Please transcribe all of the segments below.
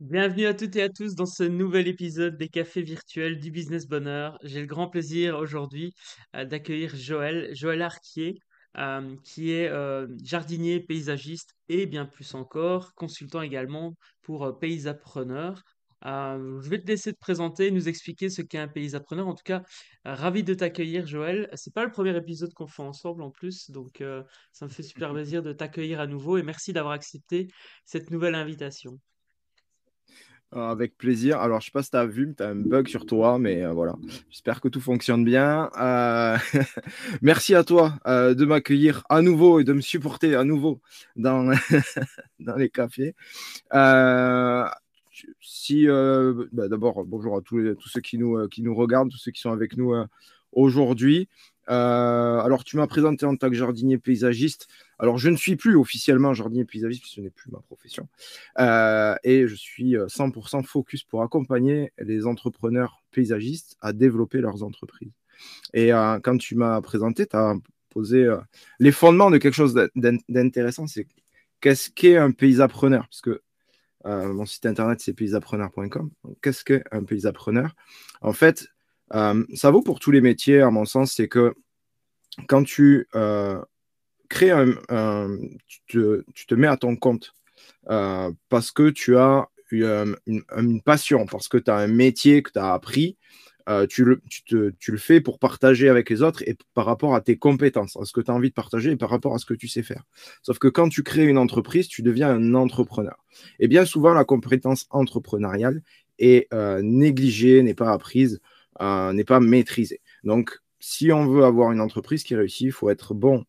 Bienvenue à toutes et à tous dans ce nouvel épisode des cafés virtuels du Business Bonheur. J'ai le grand plaisir aujourd'hui d'accueillir Joël Arquier, qui est jardinier, paysagiste et bien plus encore, consultant également pour Paysapreneur. Je vais te laisser te présenter, nous expliquer ce qu'est un paysapreneur. En tout cas, ravi de t'accueillir, Joël. C'est pas le premier épisode qu'on fait ensemble en plus, donc ça me fait super plaisir de t'accueillir à nouveau et merci d'avoir accepté cette nouvelle invitation. Avec plaisir. Alors, je sais pas si tu as vu, mais tu as un bug sur toi, mais voilà. J'espère que tout fonctionne bien. Merci à toi de m'accueillir à nouveau et de me supporter à nouveau dans, dans les cafés. Euh, D'abord, bonjour à tous ceux qui nous regardent, tous ceux qui sont avec nous aujourd'hui. Alors, tu m'as présenté en tant que jardinier paysagiste. Alors, je ne suis plus officiellement jardinier paysagiste, puisque ce n'est plus ma profession. Et je suis 100% focus pour accompagner les entrepreneurs paysagistes à développer leurs entreprises. Et quand tu m'as présenté, tu as posé les fondements de quelque chose d'intéressant. C'est qu'est-ce qu'est un paysapreneur? Parce que mon site internet, c'est paysapreneur.com. Qu'est-ce qu'un paysapreneur? En fait, ça vaut pour tous les métiers, à mon sens. C'est que quand tu crées tu te mets à ton compte parce que tu as une passion, parce que tu as un métier que tu as appris, tu le fais pour partager avec les autres et par rapport à tes compétences, à ce que tu as envie de partager et par rapport à ce que tu sais faire. Sauf que quand tu crées une entreprise, tu deviens un entrepreneur. Et bien souvent, la compétence entrepreneuriale est négligée, n'est pas apprise, n'est pas maîtrisée. Donc, si on veut avoir une entreprise qui réussit, il faut être bon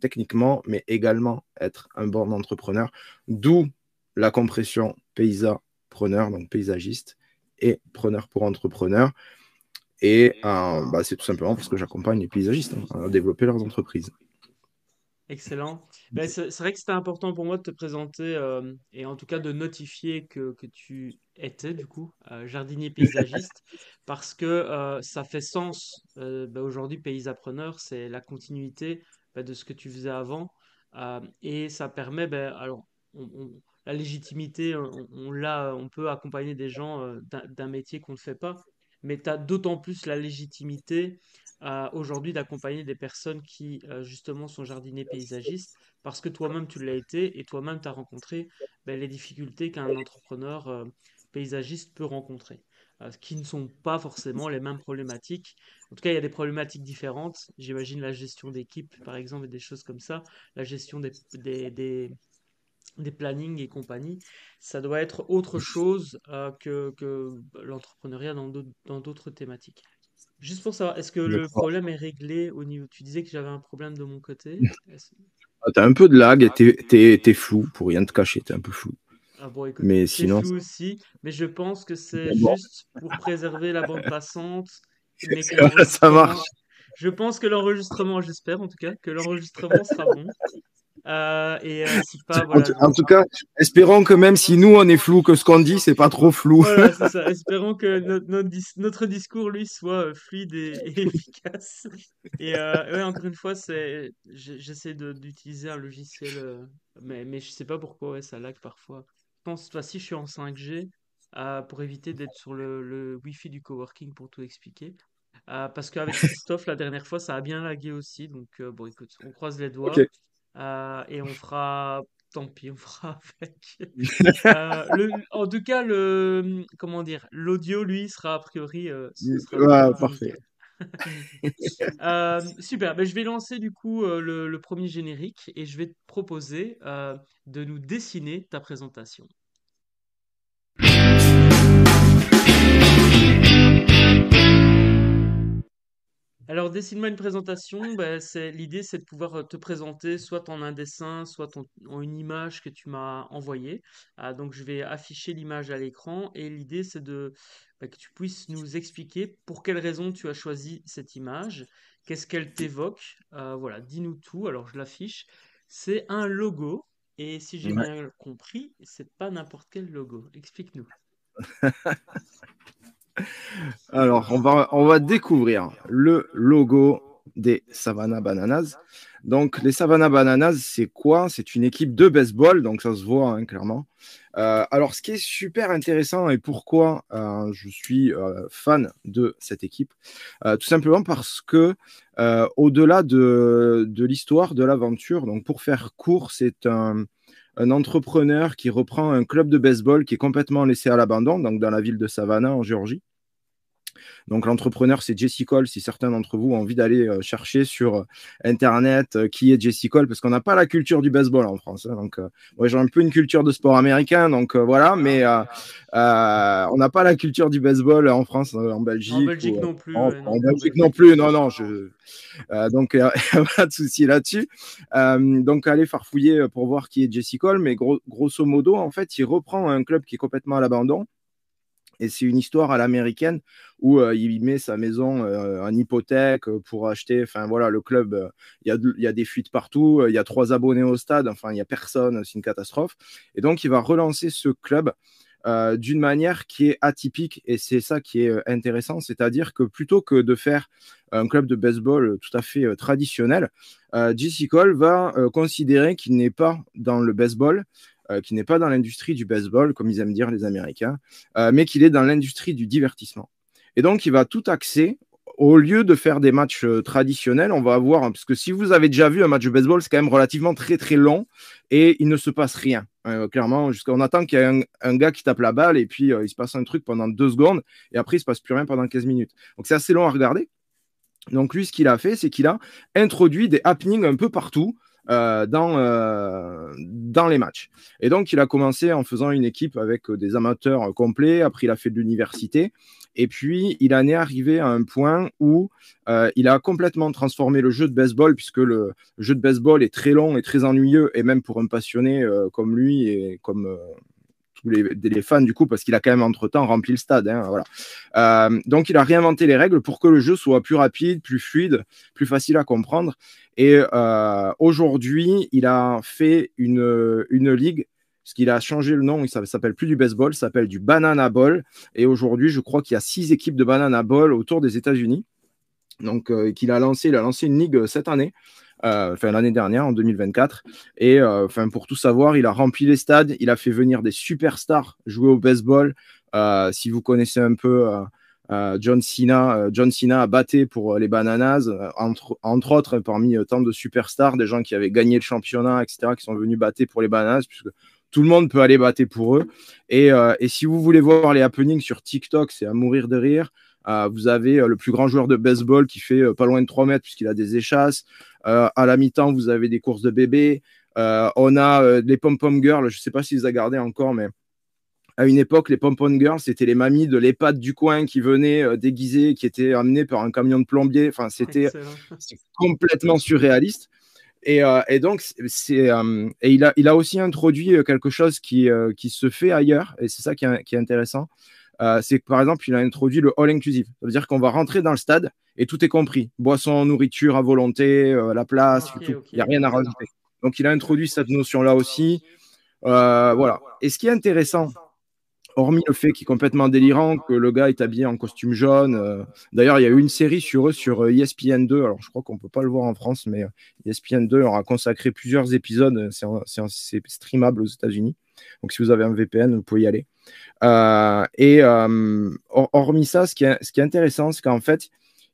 techniquement, mais également être un bon entrepreneur. D'où la compression paysa-preneur, donc paysagiste, et preneur pour entrepreneur. Et c'est tout simplement parce que j'accompagne les paysagistes à développer leurs entreprises. Excellent. Ben, c'est vrai que c'était important pour moi de te présenter et en tout cas de notifier que tu étais du coup jardinier paysagiste parce que ça fait sens. Ben, aujourd'hui, paysapreneur, c'est la continuité de ce que tu faisais avant et ça permet, ben, alors, la légitimité, on peut accompagner des gens d'un métier qu'on ne fait pas, mais tu as d'autant plus la légitimité aujourd'hui d'accompagner des personnes qui justement sont jardiniers paysagistes parce que toi-même tu l'as été et toi-même tu as rencontré ben, les difficultés qu'un entrepreneur paysagiste peut rencontrer, qui ne sont pas forcément les mêmes problématiques. En tout cas, il y a des problématiques différentes. J'imagine la gestion d'équipe, par exemple, et des choses comme ça, la gestion des plannings et compagnie, ça doit être autre chose que l'entrepreneuriat dans d'autres thématiques. Juste pour savoir, est-ce que Je le crois. problème est réglé au niveau... Tu disais que j'avais un problème de mon côté. Tu as un peu de lag et t'es flou, pour rien te cacher, t'es un peu flou. Ah bon, écoute, Mais c'est sinon, flou aussi, mais je pense que c'est bon, juste pour préserver la bande passante, mais que ça marche. Je pense que l'enregistrement, j'espère en tout cas, que l'enregistrement sera bon. Si pas, voilà, En tout cas, espérons que même si nous on est flou, que ce qu'on dit, c'est pas trop flou. voilà, c'est ça. Espérons que notre discours, lui, soit fluide et efficace. Ouais, encore une fois, j'essaie d'utiliser un logiciel, mais je sais pas pourquoi ouais, ça lag parfois. Je pense, enfin, si je suis en 5G, pour éviter d'être sur le Wi-Fi du coworking pour tout expliquer. Parce qu'avec Christophe, la dernière fois, ça a bien lagué aussi. Donc, bon, écoute, on croise les Ok. doigts et on fera, tant pis, on fera avec. En tout cas, comment dire, l'audio, lui, sera a priori, ce sera Ouais, parfait. nickel. Nickel. Super, ben, je vais lancer du coup le premier générique et je vais te proposer de nous dessiner ta présentation. Alors, dessine-moi une présentation. Ben, l'idée, c'est de pouvoir te présenter soit en un dessin, soit en une image que tu m'as envoyée. Donc, je vais afficher l'image à l'écran et l'idée, c'est que tu puisses nous expliquer pour quelle raison tu as choisi cette image, qu'est-ce qu'elle t'évoque. Voilà, dis-nous tout. Alors, je l'affiche. C'est un logo et si j'ai Ouais. bien compris, c'est pas n'importe quel logo. Explique-nous. Alors, on va découvrir le logo des Savannah Bananas. Donc, les Savannah Bananas, c'est quoi? C'est une équipe de baseball, donc ça se voit hein, clairement. Alors, ce qui est super intéressant et pourquoi je suis fan de cette équipe, tout simplement parce que au-delà de l'histoire, de l'aventure, donc pour faire court, c'est un entrepreneur qui reprend un club de baseball qui est complètement laissé à l'abandon, donc dans la ville de Savannah en Géorgie. Donc l'entrepreneur, c'est Jesse Cole. Si certains d'entre vous ont envie d'aller chercher sur Internet qui est Jesse Cole, parce qu'on n'a pas la culture du baseball en France. Hein. Donc, ouais, j'ai un peu une culture de sport américain, donc voilà, mais on n'a pas la culture du baseball en France, en En Belgique Belgique ou non plus, ouais, En non. En Belgique non Belgique. plus. Non, non, donc pas de souci là-dessus. Donc allez farfouiller pour voir qui est Jesse Cole, mais grosso modo, en fait, il reprend un club qui est complètement à l'abandon. Et c'est une histoire à l'américaine où il met sa maison en hypothèque pour acheter. Enfin voilà, le club, il y a des fuites partout. Il y a 3 abonnés au stade. Enfin, il n'y a personne. C'est une catastrophe. Et donc, il va relancer ce club d'une manière qui est atypique. Et c'est ça qui est intéressant. C'est-à-dire que plutôt que de faire un club de baseball tout à fait traditionnel, J.C. Cole va considérer qu'il n'est pas dans le baseball, qui n'est pas dans l'industrie du baseball, comme ils aiment dire les Américains, mais qu'il est dans l'industrie du divertissement. Et donc, il va tout axer. Au lieu de faire des matchs traditionnels, on va avoir, parce que si vous avez déjà vu un match de baseball, c'est quand même relativement très très long et il ne se passe rien. Clairement, on attend qu'il y ait un gars qui tape la balle et puis il se passe un truc pendant 2 secondes et après il ne se passe plus rien pendant 15 minutes. Donc c'est assez long à regarder. Donc lui, ce qu'il a fait, c'est qu'il a introduit des happenings un peu partout dans les matchs. Et donc, il a commencé en faisant une équipe avec des amateurs complets. Après, il a fait de l'université. Et puis, il en est arrivé à un point où il a complètement transformé le jeu de baseball, puisque le jeu de baseball est très long et très ennuyeux, et même pour un passionné comme lui et comme tous les fans du coup, parce qu'il a quand même entre-temps rempli le stade. Hein, voilà. Donc, il a réinventé les règles pour que le jeu soit plus rapide, plus fluide, plus facile à comprendre. Et aujourd'hui, il a fait une ligue, parce qu'il a changé le nom, ça ne s'appelle plus du baseball, ça s'appelle du Banana Ball. Et aujourd'hui, je crois qu'il y a 6 équipes de Banana Ball autour des États-Unis. Donc, il a lancé une ligue cette année. L'année dernière, en 2024. Et pour tout savoir, il a rempli les stades, il a fait venir des superstars jouer au baseball. Si vous connaissez un peu John Cena a battu pour les Bananas, entre autres, parmi tant de superstars, des gens qui avaient gagné le championnat, etc., qui sont venus battre pour les Bananas, puisque tout le monde peut aller battre pour eux. Et si vous voulez voir les happenings sur TikTok, c'est à mourir de rire. Vous avez le plus grand joueur de baseball qui fait pas loin de 3 mètres puisqu'il a des échasses. À la mi-temps, vous avez des courses de bébés. On a les pom-pom girls. Je ne sais pas si vous avez gardé encore, mais à une époque, les pom-pom girls, c'était les mamies de l'EHPAD du coin qui venaient déguisées, qui étaient amenées par un camion de plombier. Enfin, c'était complètement surréaliste. Et donc, il a aussi introduit quelque chose qui se fait ailleurs, et c'est ça qui est intéressant. C'est que par exemple, il a introduit le all inclusive. Ça veut dire qu'on va rentrer dans le stade et tout est compris. Boisson, nourriture à volonté, la place, tout. Il n'y a rien à rajouter. Donc, il a introduit cette notion-là aussi. Voilà. Et ce qui est intéressant, hormis le fait qu'il est complètement délirant, que le gars est habillé en costume jaune. D'ailleurs, il y a eu une série sur eux sur ESPN2. Alors, je crois qu'on ne peut pas le voir en France, mais ESPN2 leur a consacré plusieurs épisodes. C'est streamable aux États-Unis. Donc, si vous avez un VPN, vous pouvez y aller. Hormis ça, ce qui est intéressant, c'est qu'en fait,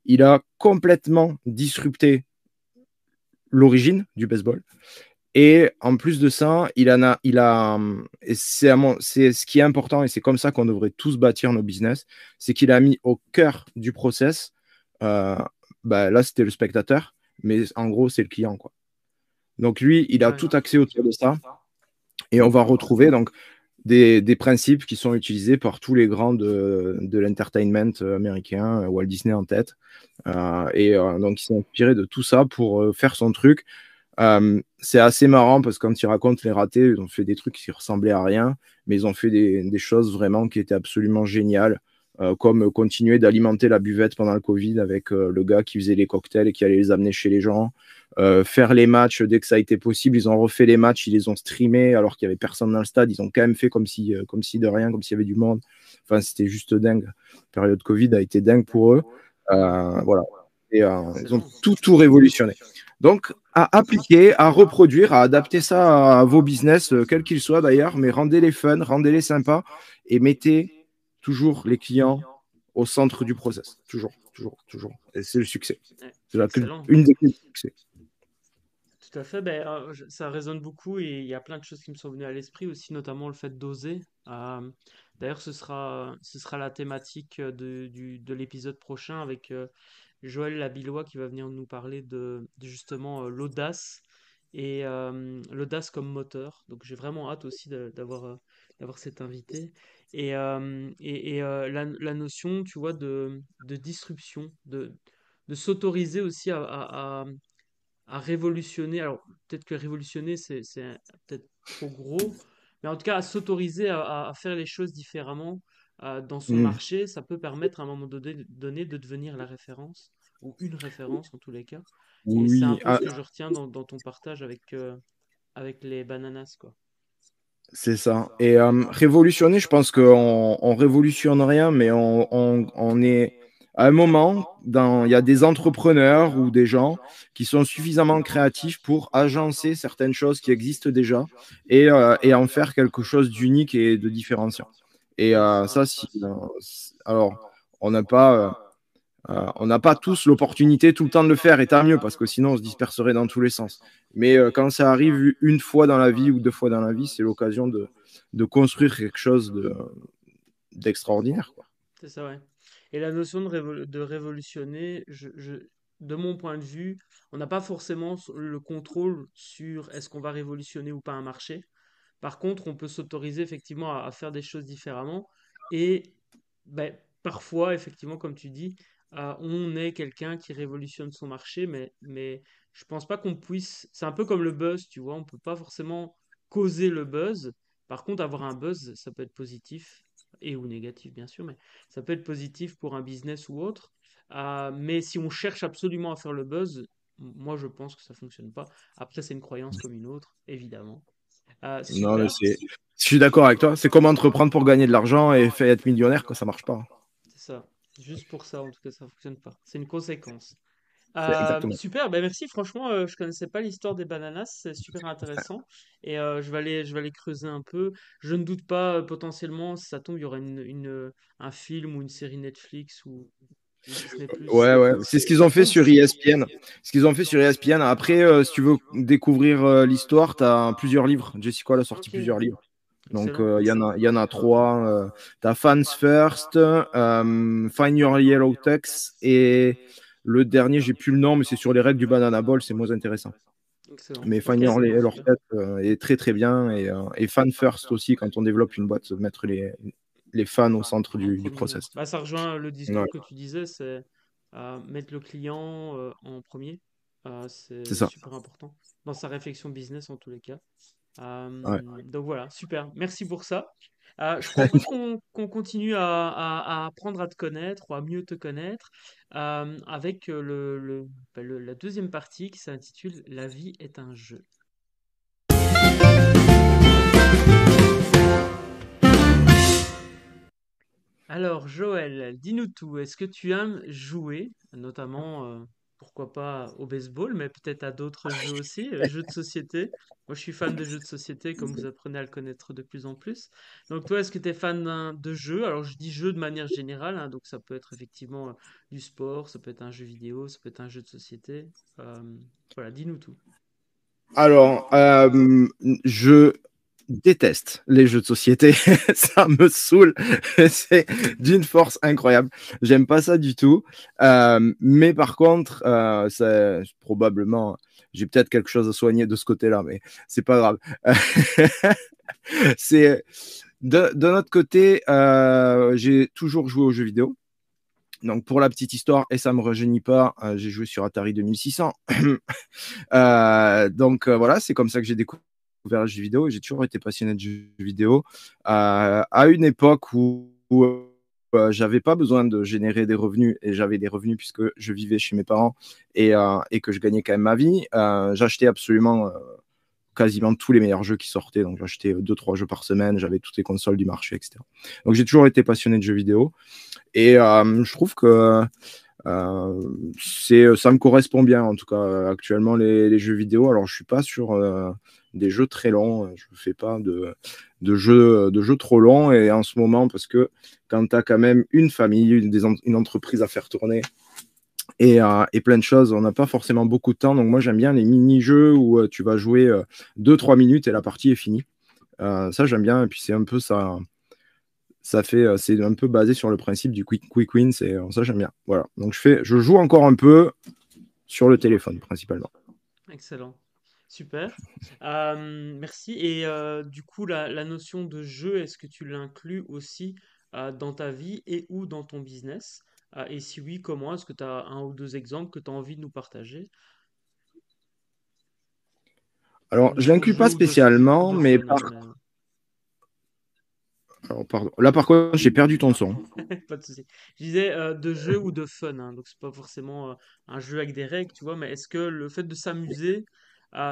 il a complètement disrupté l'origine du baseball. Et en plus de ça, et c'est ce qui est important, et c'est comme ça qu'on devrait tous bâtir nos business, c'est qu'il a mis au cœur du process, là c'était le spectateur, mais en gros c'est le client, quoi. Donc lui, il a tout axé autour de ça, et on va retrouver donc des principes qui sont utilisés par tous les grands de l'entertainment américain, Walt Disney en tête. Donc, il s'est inspiré de tout ça pour faire son truc. C'est assez marrant parce que quand ils racontent les ratés, ils ont fait des trucs qui ressemblaient à rien, mais ils ont fait des choses vraiment qui étaient absolument géniales, comme continuer d'alimenter la buvette pendant le Covid avec le gars qui faisait les cocktails et qui allait les amener chez les gens. Faire les matchs dès que ça a été possible. Ils ont refait les matchs, ils les ont streamés alors qu'il n'y avait personne dans le stade. Ils ont quand même fait comme si de rien, comme s'il y avait du monde. Enfin, c'était juste dingue. La période Covid a été dingue pour eux. Voilà. Et ils ont tout révolutionné. Donc, à appliquer, à reproduire, à adapter ça à vos business, quels qu'ils soient d'ailleurs, mais rendez-les fun, rendez-les sympas et mettez toujours les clients au centre du process. Toujours, toujours, toujours. Et c'est le succès. Ouais, C'est excellent. une des clés du succès. Tout à fait. Ben, ça résonne beaucoup et il y a plein de choses qui me sont venues à l'esprit aussi, notamment le fait d'oser. D'ailleurs, ce sera la thématique de l'épisode prochain avec Joël Labillois qui va venir nous parler de justement l'audace et l'audace comme moteur. Donc j'ai vraiment hâte aussi d'avoir cet invité. Et la notion, tu vois, de disruption, de s'autoriser aussi à révolutionner. Alors peut-être que révolutionner, peut-être trop gros, mais en tout cas à s'autoriser à faire les choses différemment dans son Mm. marché, ça peut permettre à un moment donné de devenir la référence, ou une référence en tous les cas. Et c'est un Oui, peu ce que je retiens dans ton partage avec les bananas, quoi. c'est ça. Et révolutionner, je pense qu'on révolutionne rien, mais on est à un moment, il y a des entrepreneurs ou des gens qui sont suffisamment créatifs pour agencer certaines choses qui existent déjà et en faire quelque chose d'unique et de différenciant. Et Oui, c'est ça, ça. alors, on n'a pas, on n'a pas tous l'opportunité tout le temps de le faire, et tant mieux, parce que sinon on se disperserait dans tous les sens. Mais quand ça arrive une fois dans la vie ou deux fois dans la vie, c'est l'occasion de construire quelque chose d'extraordinaire, quoi. C'est ça, ouais. Et la notion de révolutionner, de mon point de vue, on n'a pas forcément le contrôle sur est-ce qu'on va révolutionner ou pas un marché. Par contre, on peut s'autoriser effectivement à faire des choses différemment. Et ben, parfois, effectivement, comme tu dis, on est quelqu'un qui révolutionne son marché, mais je pense pas qu'on puisse. C'est un peu comme le buzz, tu vois, on peut pas forcément causer le buzz. Par contre, avoir un buzz, ça peut être positif et ou négatif, bien sûr, mais ça peut être positif pour un business ou autre. Mais si on cherche absolument à faire le buzz, moi, je pense que ça fonctionne pas. Après, c'est une croyance comme une autre, évidemment. Non, mais Super, je suis d'accord avec toi. C'est comme entreprendre pour gagner de l'argent et faire être millionnaire, quoi, ça marche pas. c'est ça. Juste pour ça, en tout cas, ça fonctionne pas. C'est une conséquence. C'est exactement. Super, ben merci. Franchement, je connaissais pas l'histoire des bananas, c'est super intéressant. Et je vais aller creuser un peu. Je ne doute pas, potentiellement, si ça tombe, il y aura un film ou une série Netflix ou Disney+. Ouais, ouais. C'est ce qu'ils ont fait sur ESPN. Ce qu'ils ont fait sur ESPN. Après, si tu veux découvrir l'histoire, tu as plusieurs livres. Jessica elle a sorti Ok, plusieurs livres. Donc, excellent. il y en a trois. Tu as Fans First, Find Your Yellow Tux et le dernier, j'ai plus le nom, mais c'est sur les règles du Banana Ball. C'est moins intéressant. Excellent. Mais Ok, Find Your Yellow super. Tux est très, très bien. Et Fan First aussi, quand on développe une boîte, mettre les fans au centre En du premier. process. Bah, ça rejoint le Ouais, discours que tu disais, c'est mettre le client en premier. c'est C'est ça. super important dans sa réflexion business en tous les cas. Ouais. Donc voilà, super. Merci pour ça. Je propose qu'on continue à apprendre à te connaître ou à mieux te connaître avec la deuxième partie qui s'intitule La vie est un jeu. Alors, Joël, dis-nous tout. Est-ce que tu aimes jouer, notamment, pourquoi pas au baseball, mais peut-être à d'autres jeux aussi, jeux de société? Moi, je suis fan de jeux de société, comme vous apprenez à le connaître de plus en plus. Donc, toi, est-ce que tu es fan de jeux? Alors, je dis jeu de manière générale, hein, donc ça peut être effectivement du sport, ça peut être un jeu vidéo, ça peut être un jeu de société. Euh, voilà, dis-nous tout. Alors, je déteste les jeux de société. Ça me saoule. C'est d'une force incroyable. J'aime pas ça du tout. Mais par contre, c'est probablement, j'ai peut-être quelque chose à soigner de ce côté-là, mais c'est pas grave. C'est de notre côté, j'ai toujours joué aux jeux vidéo. Donc, pour la petite histoire, et ça me rajeunit pas, j'ai joué sur Atari 2600. Voilà, c'est comme ça que j'ai découvert le jeu vidéo. J'ai toujours été passionné de jeux vidéo à une époque où j'avais pas besoin de générer des revenus et j'avais des revenus puisque je vivais chez mes parents et que je gagnais quand même ma vie. J'achetais absolument quasiment tous les meilleurs jeux qui sortaient. Donc j'achetais 2-3 jeux par semaine, j'avais toutes les consoles du marché, etc. Donc j'ai toujours été passionné de jeux vidéo et je trouve que Ça me correspond bien, en tout cas, actuellement, les jeux vidéo. Alors, je suis pas sur des jeux très longs. Je ne fais pas de jeux trop longs. Et en ce moment, parce que quand tu as quand même une famille, une entreprise à faire tourner et plein de choses, on n'a pas forcément beaucoup de temps. Donc, moi, j'aime bien les mini-jeux où tu vas jouer 2-3 minutes et la partie est finie. Ça, j'aime bien. Et puis, c'est un peu ça. C'est un peu basé sur le principe du quick win. Ça, j'aime bien. Voilà. Donc, je joue encore un peu sur le téléphone, principalement. Excellent. Super. Merci. Et du coup, la notion de jeu, est-ce que tu l'inclus aussi dans ta vie et ou dans ton business? Et si oui, comment? Est-ce que tu as un ou deux exemples que tu as envie de nous partager? Alors, je De l'inclus jeu pas ou spécialement, de mais fun, hein, mais alors, pardon. Là, par contre, j'ai perdu ton son. pas de souci. Je disais de jeu ou de fun, hein, donc c'est pas forcément un jeu avec des règles, tu vois, mais est-ce que le fait de s'amuser,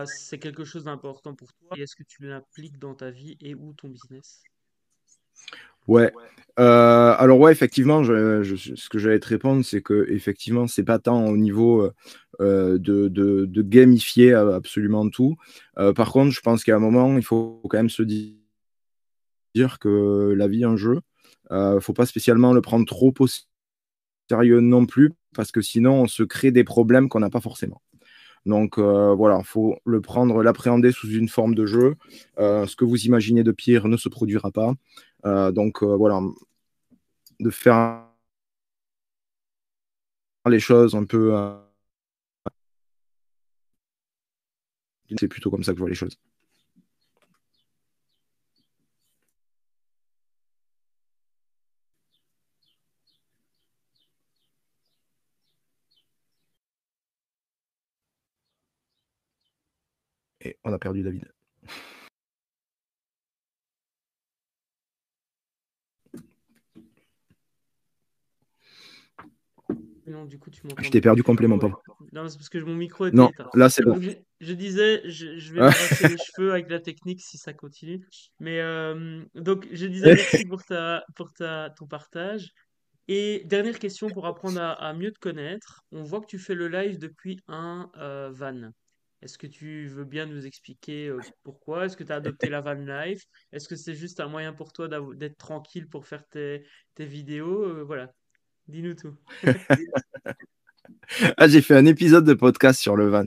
c'est quelque chose d'important pour toi et est-ce que tu l'impliques dans ta vie et ou ton business? Ouais. Alors ouais, effectivement, ce que j'allais te répondre, c'est que effectivement, c'est pas tant au niveau de gamifier absolument tout. Par contre, je pense qu'à un moment, il faut quand même se dire que la vie est un jeu. Faut pas spécialement le prendre trop au sérieux non plus, parce que sinon, on se crée des problèmes qu'on n'a pas forcément. Donc voilà, il faut le prendre, l'appréhender sous une forme de jeu. Ce que vous imaginez de pire ne se produira pas. Donc voilà, de faire les choses un peu. C'est plutôt comme ça que je vois les choses. Et on a perdu David. Non, du coup, tu Je t'ai m'entendais perdu plus. complètement pas. Non, c'est parce que mon micro était Non, éteint. là c'est bon. Donc, je disais, je vais me arracher les cheveux avec la technique si ça continue. Mais donc, je disais merci ton partage. Et dernière question pour apprendre à mieux te connaître. On voit que tu fais le live depuis un van. Est-ce que tu veux bien nous expliquer pourquoi? Est-ce que tu as adopté la van life? Est-ce que c'est juste un moyen pour toi d'être tranquille pour faire tes vidéos? Voilà, dis-nous tout. Ah, j'ai fait un épisode de podcast sur le van.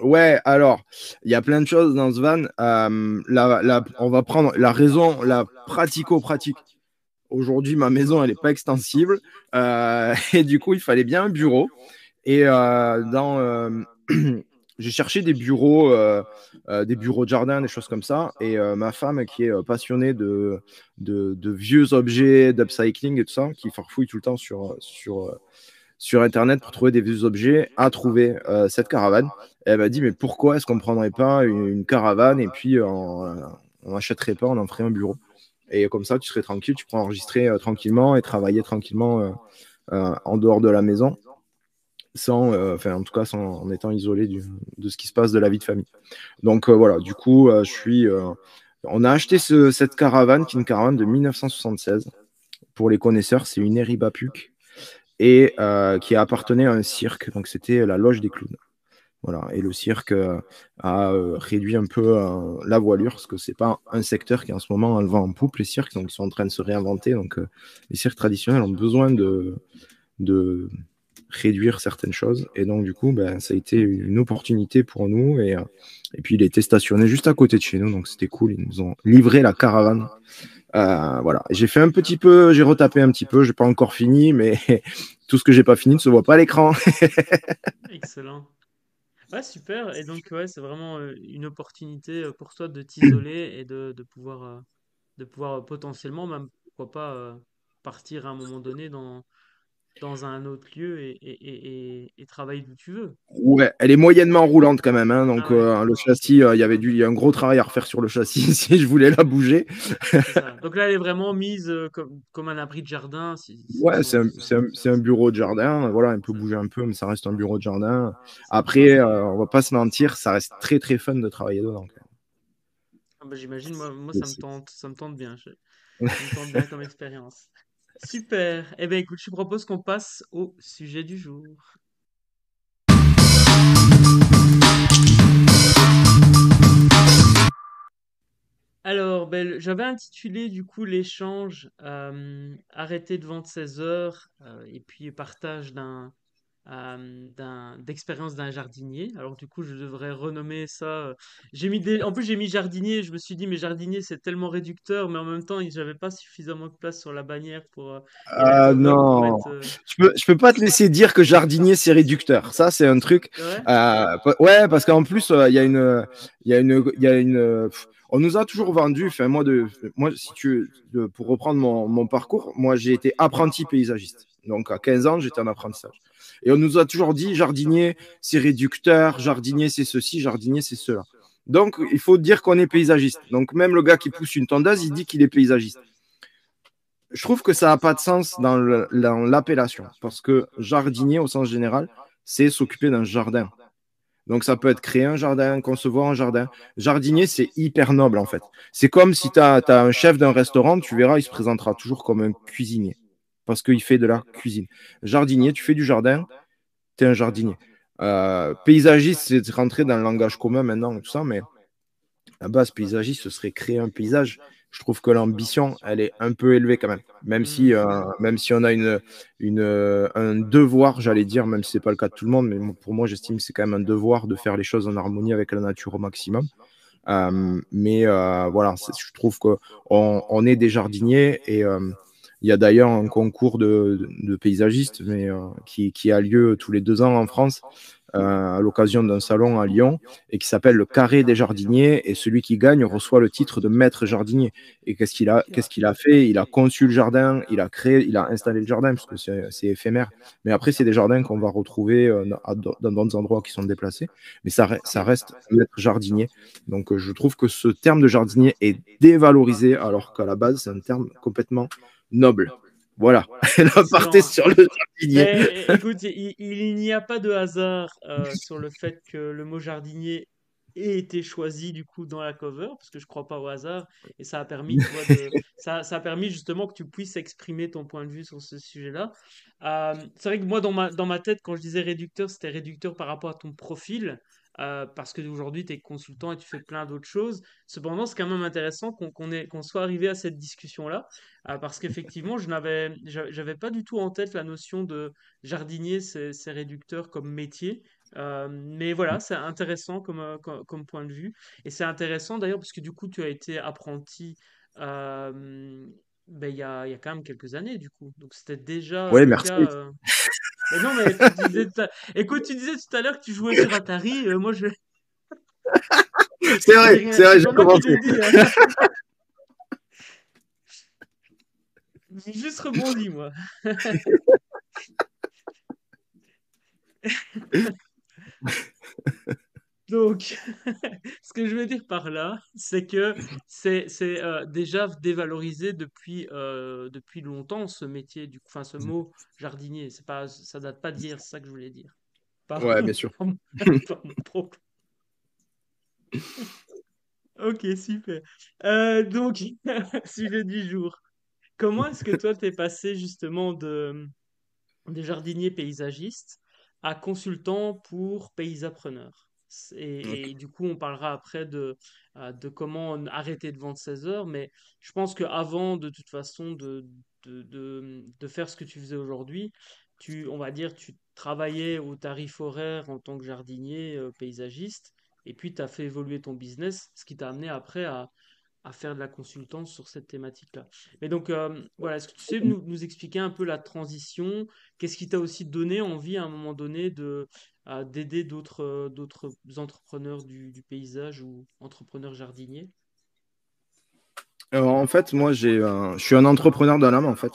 Ouais, alors, il y a plein de choses dans ce van. On va prendre la raison, la pratico-pratique. Aujourd'hui, ma maison, elle n'est pas extensible. Et du coup, il fallait bien un bureau. Et j'ai cherché des bureaux de jardin, des choses comme ça. Et ma femme, qui est passionnée de vieux objets, d'upcycling et tout ça, qui farfouille tout le temps sur Internet pour trouver des vieux objets, a trouvé cette caravane. Et elle m'a dit, mais pourquoi est-ce qu'on ne prendrait pas une caravane et puis on n'achèterait pas, on en ferait un bureau. Et comme ça, tu serais tranquille, tu pourrais enregistrer tranquillement et travailler tranquillement en dehors de la maison enfin en tout cas en étant isolé de ce qui se passe de la vie de famille. Donc voilà, du coup, on a acheté cette caravane qui est une caravane de 1976. Pour les connaisseurs, c'est une Eriba Puc et qui appartenait à un cirque. Donc c'était la loge des clowns. Voilà. Et le cirque a réduit un peu la voilure parce que c'est pas un secteur qui est en ce moment en vent en poupe, les cirques. Donc ils sont en train de se réinventer. Donc les cirques traditionnels ont besoin de réduire certaines choses. Et donc, du coup, ben, ça a été une opportunité pour nous. Et puis, il était stationné juste à côté de chez nous. Donc, c'était cool. Ils nous ont livré la caravane. Voilà. J'ai fait un petit peu, j'ai retapé un petit peu. J'ai pas encore fini, mais tout ce que j'ai pas fini ne se voit pas à l'écran. Excellent. Ouais, super. Et donc, ouais, c'est vraiment une opportunité pour toi de t'isoler et de pouvoir potentiellement, même, pourquoi pas, partir à un moment donné dans un autre lieu et travailler d'où tu veux. Ouais, elle est moyennement roulante quand même. Hein, donc, Ah ouais, le châssis, il y a un gros travail à refaire sur le châssis si je voulais la bouger. c'est ça. Donc là, elle est vraiment mise comme un abri de jardin, si on Ouais, pourrait dire ça. c'est un bureau de jardin. Voilà, on peut bouger un peu, mais ça reste un bureau de jardin. Ça marche. Après, on va pas se mentir, ça reste très très fun de travailler dedans. Ah bah, j'imagine, moi, C'est- ça me tente bien. Ça me tente bien comme expérience. Super. Eh bien, écoute, je te propose qu'on passe au sujet du jour. Alors, ben, j'avais intitulé du coup l'échange Arrêter de vendre 16 heures et puis partage d'expérience d'un jardinier. Alors du coup, je devrais renommer ça. En plus, j'ai mis jardinier. Je me suis dit, mais jardinier, c'est tellement réducteur, mais en même temps, j'avais pas suffisamment de place sur la bannière et la Ah cover pour non, mettre. je peux pas te laisser dire que jardinier c'est réducteur. Ça c'est un truc. C'est vrai? Ouais, parce qu'en plus on nous a toujours vendu. Enfin moi si pour reprendre mon parcours, moi j'ai été apprenti paysagiste. Donc à 15 ans j'étais en apprentissage. Et on nous a toujours dit jardinier c'est réducteur, jardinier c'est ceci, jardinier c'est cela. Donc il faut dire qu'on est paysagiste. Donc même le gars qui pousse une tondeuse, il dit qu'il est paysagiste. Je trouve que ça n'a pas de sens dans l'appellation, parce que jardinier, au sens général, c'est s'occuper d'un jardin. Donc ça peut être créer un jardin, concevoir un jardin. Jardinier, c'est hyper noble en fait. C'est comme si tu as un chef d'un restaurant, tu verras, il se présentera toujours comme un cuisinier, parce qu'il fait de la cuisine. Jardinier, tu fais du jardin, tu es un jardinier. Paysagiste, c'est rentrer dans le langage commun maintenant, tout ça, mais la base paysagiste, ce serait créer un paysage. Je trouve que l'ambition, elle est un peu élevée quand même. Hmm. Même si on a un devoir, j'allais dire, même si ce n'est pas le cas de tout le monde, mais pour moi, j'estime que c'est quand même un devoir de faire les choses en harmonie avec la nature au maximum. Voilà, je trouve qu'on est des jardiniers et il y a d'ailleurs un concours de paysagistes qui a lieu tous les 2 ans en France à l'occasion d'un salon à Lyon et qui s'appelle le Carré des jardiniers. Et celui qui gagne reçoit le titre de maître jardinier. Et qu'est-ce Ok. qu'il a fait? Il a conçu le jardin, il a créé, il a installé le jardin parce que c'est éphémère. Mais après, c'est des jardins qu'on va retrouver dans d'autres endroits qui sont déplacés. Mais ça Ok. reste maître jardinier. Donc, je trouve que ce terme de jardinier est dévalorisé alors qu'à la base, c'est un terme complètement noble. Voilà, elle a parté Excellent. sur le jardinier. Ben, écoute, il n'y a pas de hasard sur le fait que le mot jardinier ait été choisi du coup dans la cover, parce que je crois pas au hasard, et ça a permis, tu vois, ça a permis justement que tu puisses exprimer ton point de vue sur ce sujet-là. C'est vrai que moi, dans ma tête, quand je disais réducteur, c'était réducteur par rapport à ton profil, parce que aujourd'hui, tu es consultant et tu fais plein d'autres choses. Cependant, c'est quand même intéressant qu'on soit arrivé à cette discussion-là. Parce qu'effectivement, j'avais pas du tout en tête la notion de jardinier, c'est réducteur comme métier. Mais voilà, c'est intéressant comme point de vue. Et c'est intéressant d'ailleurs parce que du coup, tu as été apprenti il y a quand même quelques années du coup. Donc c'était déjà Oui, le merci. cas. Mais non, mais écoute, tu disais tout à l'heure que tu jouais sur Atari. Moi, j'ai rien, C'est vrai, c'est j'ai pas moi qui commencé. l'ai dit, hein. J'ai juste rebondi, moi. Donc, ce que je veux dire par là, c'est que c'est déjà dévalorisé depuis longtemps ce métier, enfin ce mot jardinier. C'est pas, ça date pas d'hier, c'est ça que je voulais dire. Ouais, Pardon bien sûr. pour pour mon propos. Ok, super. Donc, sujet du jour. Comment est-ce que toi t'es passé justement de jardinier paysagiste à consultant pour paysapreneur. Et du coup, on parlera après de comment arrêter de vendre 16 heures, mais je pense qu'avant, de toute façon, de faire ce que tu faisais aujourd'hui, on va dire, tu travaillais au tarif horaire en tant que jardinier paysagiste, et puis tu as fait évoluer ton business, ce qui t'a amené après à faire de la consultance sur cette thématique-là. Mais donc, voilà, est-ce que tu sais nous expliquer un peu la transition? Qu'est-ce qui t'a aussi donné envie à un moment donné d'aider d'autres entrepreneurs du paysage ou entrepreneurs jardiniers? En fait, moi, je suis un entrepreneur dans l'âme, en fait.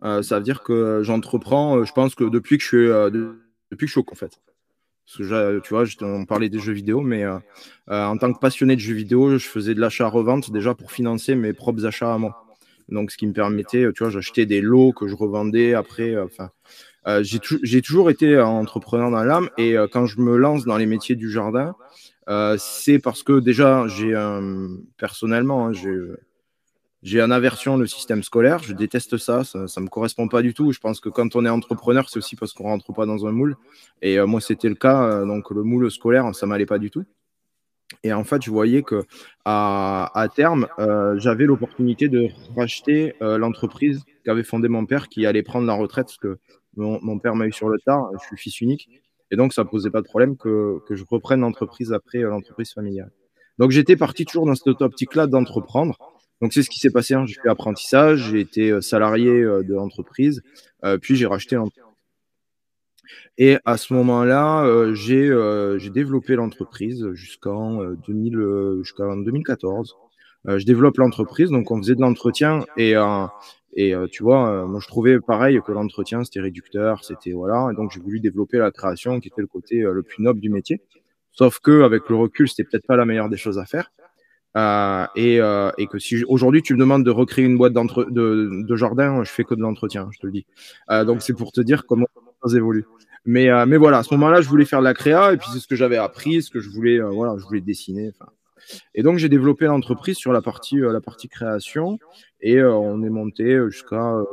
Ça veut dire que j'entreprends, je pense que depuis que je suis au en fait. Parce que tu vois, on parlait des jeux vidéo, mais en tant que passionné de jeux vidéo, je faisais de l'achat-revente déjà pour financer mes propres achats à moi. Donc, ce qui me permettait, tu vois, j'achetais des lots que je revendais après. Enfin, j'ai toujours été entrepreneur dans l'âme et quand je me lance dans les métiers du jardin, c'est parce que déjà, personnellement, hein, J'ai une aversion le système scolaire, je déteste ça, ça me correspond pas du tout. Je pense que quand on est entrepreneur, c'est aussi parce qu'on rentre pas dans un moule. Et moi, c'était le cas. Donc, le moule scolaire, ça m'allait pas du tout. Et en fait, je voyais que à terme, j'avais l'opportunité de racheter l'entreprise qu'avait fondée mon père qui allait prendre la retraite parce que mon père m'a eu sur le tard. Je suis fils unique. Et donc, ça ne posait pas de problème que je reprenne l'entreprise après l'entreprise familiale. Donc, j'étais parti toujours dans cette optique-là d'entreprendre. Donc, c'est ce qui s'est passé, hein. J'ai fait apprentissage, j'ai été salarié de l'entreprise, puis j'ai racheté l'entreprise. Et à ce moment-là, j'ai développé l'entreprise jusqu'en 2014. Je développe l'entreprise, donc on faisait de l'entretien et tu vois, moi je trouvais pareil que l'entretien c'était réducteur, c'était voilà, et donc j'ai voulu développer la création qui était le côté le plus noble du métier. Sauf que avec le recul, c'était peut-être pas la meilleure des choses à faire. Et que si aujourd'hui tu me demandes de recréer une boîte de jardin, je fais que de l'entretien, je te le dis. Donc c'est pour te dire comment ça évolue. Mais voilà, à ce moment-là, je voulais faire de la créa et puis c'est ce que j'avais appris, ce que je voulais, voilà, je voulais dessiner. Et donc j'ai développé l'entreprise sur la partie création et on est monté jusqu'à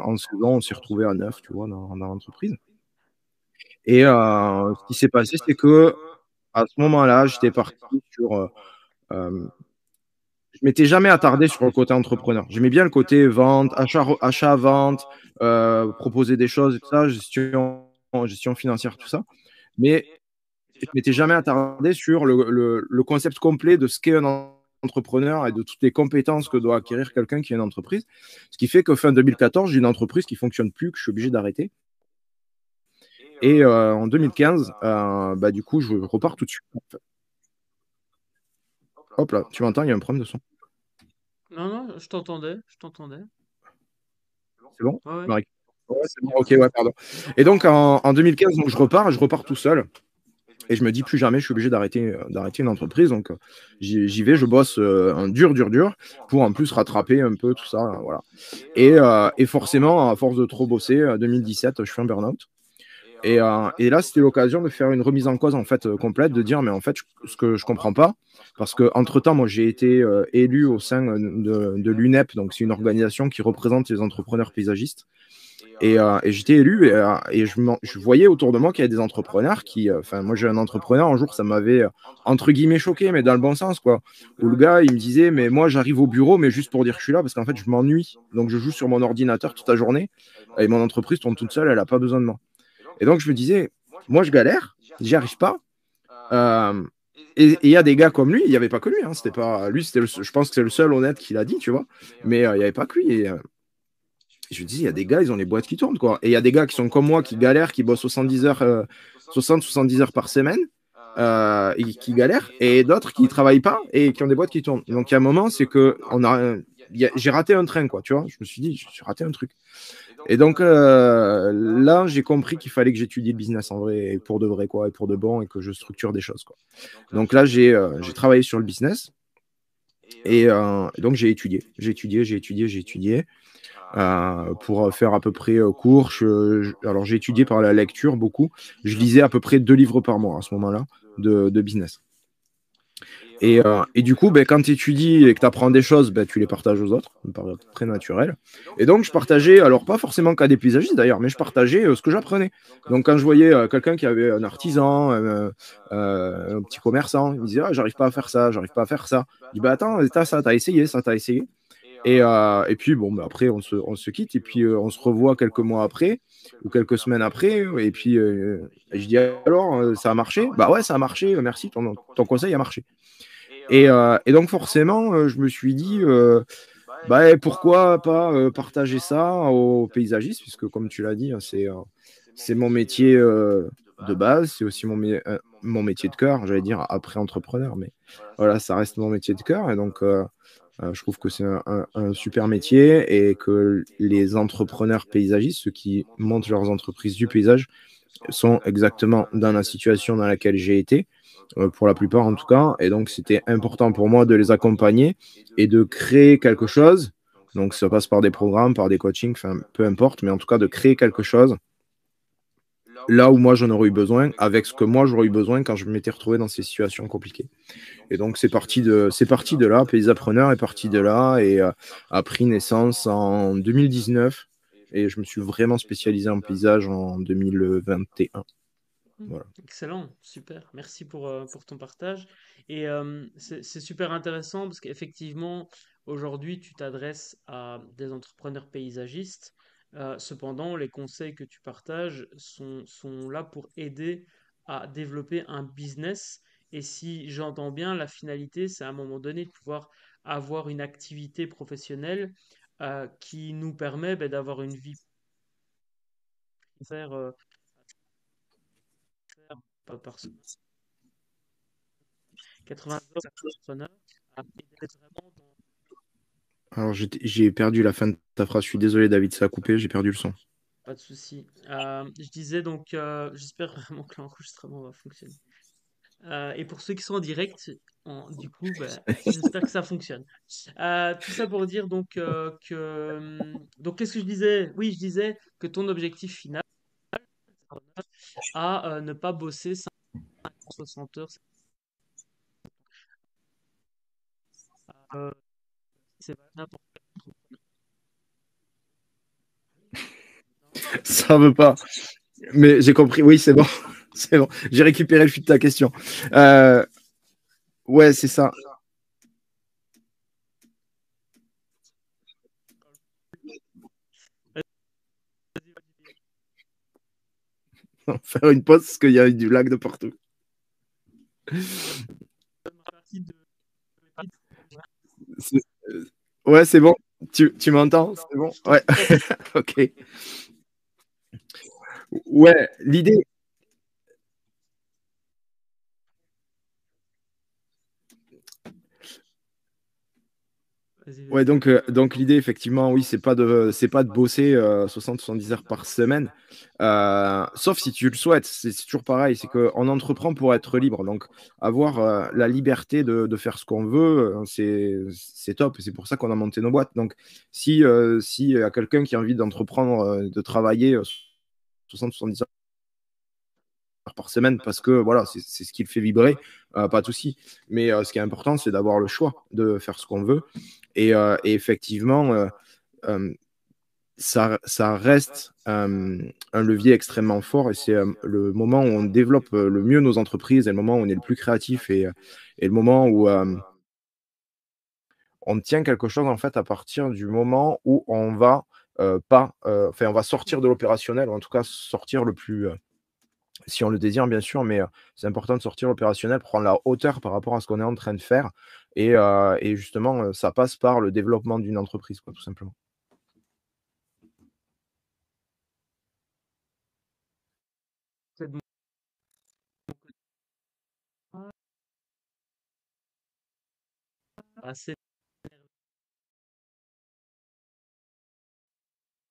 en saison, on s'est retrouvé à 9, tu vois, dans l'entreprise. Et ce qui s'est passé, c'est que à ce moment-là, j'étais parti sur je m'étais jamais attardé sur le côté entrepreneur. J'aimais bien le côté vente, achat vente, proposer des choses et tout ça, gestion financière, tout ça. Mais je m'étais jamais attardé sur le concept complet de ce qu'est un entrepreneur et de toutes les compétences que doit acquérir quelqu'un qui a une entreprise. Ce qui fait que fin 2014, j'ai une entreprise qui fonctionne plus, que je suis obligé d'arrêter. Et en 2015, bah, du coup, je repars tout de suite. Hop là, tu m'entends, il y a un problème de son. Non, non, je t'entendais, je t'entendais. C'est bon? Ouais, ouais. Ouais, c'est bon, ok, ouais, pardon. Et donc en 2015, donc, je repars tout seul. Et je me dis plus jamais je suis obligé d'arrêter une entreprise. Donc j'y vais, je bosse un dur pour en plus rattraper un peu tout ça. Voilà. Et forcément, à force de trop bosser, 2017, je fais un burn-out. Et là, c'était l'occasion de faire une remise en cause en fait complète, de dire mais en fait ce que je comprends pas, parce que entre temps, moi j'ai été élu au sein de l'UNEP, donc c'est une organisation qui représente les entrepreneurs paysagistes. Et j'étais élu et je voyais autour de moi qu'il y avait des entrepreneurs qui, enfin, moi j'ai un entrepreneur un jour, ça m'avait entre guillemets choqué, mais dans le bon sens quoi. Où le gars il me disait, mais moi j'arrive au bureau, mais juste pour dire que je suis là, parce qu'en fait je m'ennuie, donc je joue sur mon ordinateur toute la journée et mon entreprise tourne toute seule, elle n'a pas besoin de moi. Et donc je me disais, moi je galère, j'y arrive pas. Euh, et il y a des gars comme lui, il n'y avait pas que lui, hein, c'était pas lui, je pense que c'est le seul honnête qui l'a dit, tu vois. Mais il n'y avait pas que lui. Je me dis, il y a des gars, ils ont les boîtes qui tournent, quoi. Et il y a des gars qui sont comme moi, qui galèrent, qui bossent 70 heures, 60-70 heures par semaine, et qui galèrent, et d'autres qui ne travaillent pas et qui ont des boîtes qui tournent. Et donc, il y a un moment, c'est que j'ai raté un train, quoi, tu vois. Je me suis dit, j'ai raté un truc. Et donc, là, j'ai compris qu'il fallait que j'étudie le business en vrai, et pour de vrai, quoi, et pour de bon, et que je structure des choses, quoi. Donc là, j'ai travaillé sur le business, et donc j'ai étudié. Pour faire à peu près cours. Alors, j'ai étudié par la lecture beaucoup. Je lisais à peu près 2 livres par mois à ce moment-là de business. Et du coup, ben, quand tu étudies et que tu apprends des choses, ben, tu les partages aux autres. Ça me paraît très naturel. Et donc, je partageais, alors pas forcément qu'à des paysagistes d'ailleurs, mais je partageais ce que j'apprenais. Donc, quand je voyais quelqu'un qui avait un artisan, un petit commerçant, il me disait, ah, j'arrive pas à faire ça, j'arrive pas à faire ça. Je dis, bah attends, t'as ça, t'as essayé, ça, t'as essayé. Et puis, bon, bah, après, on se quitte et puis on se revoit quelques mois après ou quelques semaines après. Et puis, je dis alors, ça a marché? Bah ouais, ça a marché, merci, ton conseil a marché. Et donc, forcément, je me suis dit, bah, pourquoi pas partager ça aux paysagistes, puisque, comme tu l'as dit, c'est mon métier de base, c'est aussi mon métier de cœur, j'allais dire après entrepreneur, mais voilà, ça reste mon métier de cœur. Et donc, je trouve que c'est un super métier et que les entrepreneurs paysagistes, ceux qui montent leurs entreprises du paysage, sont exactement dans la situation dans laquelle j'ai été, pour la plupart en tout cas. Et donc, c'était important pour moi de les accompagner et de créer quelque chose. Donc, ça passe par des programmes, par des coachings, enfin, peu importe, mais en tout cas, de créer quelque chose là où moi j'en aurais eu besoin, avec ce que moi j'aurais eu besoin quand je m'étais retrouvé dans ces situations compliquées. Et donc c'est parti de là, Paysapreneur est parti de là et a pris naissance en 2019 et je me suis vraiment spécialisé en paysage en 2021. Voilà. Excellent, super. Merci pour ton partage. Et c'est super intéressant parce qu'effectivement, aujourd'hui, tu t'adresses à des entrepreneurs paysagistes. Cependant, les conseils que tu partages sont là pour aider à développer un business. Et si j'entends bien, la finalité, c'est à un moment donné de pouvoir avoir une activité professionnelle qui nous permet ben, d'avoir une vie faire, par 80 heures d'entrepreneur et d'être vraiment dans... Alors j'ai perdu la fin de ta phrase, je suis désolé David, ça a coupé, j'ai perdu le son. Pas de souci. Je disais donc, j'espère vraiment que l'enregistrement va fonctionner. Et pour ceux qui sont en direct, du coup, bah, j'espère que ça fonctionne. Tout ça pour dire donc donc qu'est-ce que je disais? Oui, je disais que ton objectif final à ne pas bosser 560 heures, euh, c'est valable pour Ça veut pas. Mais j'ai compris, oui, c'est bon. C'est bon. J'ai récupéré le fil de ta question. Euh, ouais, c'est ça. Faire une pause parce qu'il y a eu du lag de partout. partie de... C'est- Ouais, c'est bon. Tu m'entends? C'est bon? Je Ouais. t'entends. Ok. Ouais, l'idée. Vas-y, Ouais, vas-y. donc l'idée, effectivement, oui, c'est pas de bosser 60-70 heures par semaine. Sauf si tu le souhaites. C'est toujours pareil. C'est qu'on entreprend pour être libre. Donc, avoir la liberté de faire ce qu'on veut, c'est top. Et c'est pour ça qu'on a monté nos boîtes. Donc, si y a quelqu'un qui a envie d'entreprendre, de travailler 60-70 heures par semaine parce que voilà, c'est ce qui le fait vibrer, pas de souci. Mais ce qui est important, c'est d'avoir le choix de faire ce qu'on veut. Et effectivement, euh, ça reste un levier extrêmement fort et c'est le moment où on développe le mieux nos entreprises et le moment où on est le plus créatif et le moment où on tient quelque chose en fait à partir du moment où on va pas, enfin on va sortir de l'opérationnel ou en tout cas sortir le plus, si on le désire bien sûr, mais c'est important de sortir l'opérationnel, prendre la hauteur par rapport à ce qu'on est en train de faire et justement ça passe par le développement d'une entreprise quoi, tout simplement. C'est de mon côté. Assez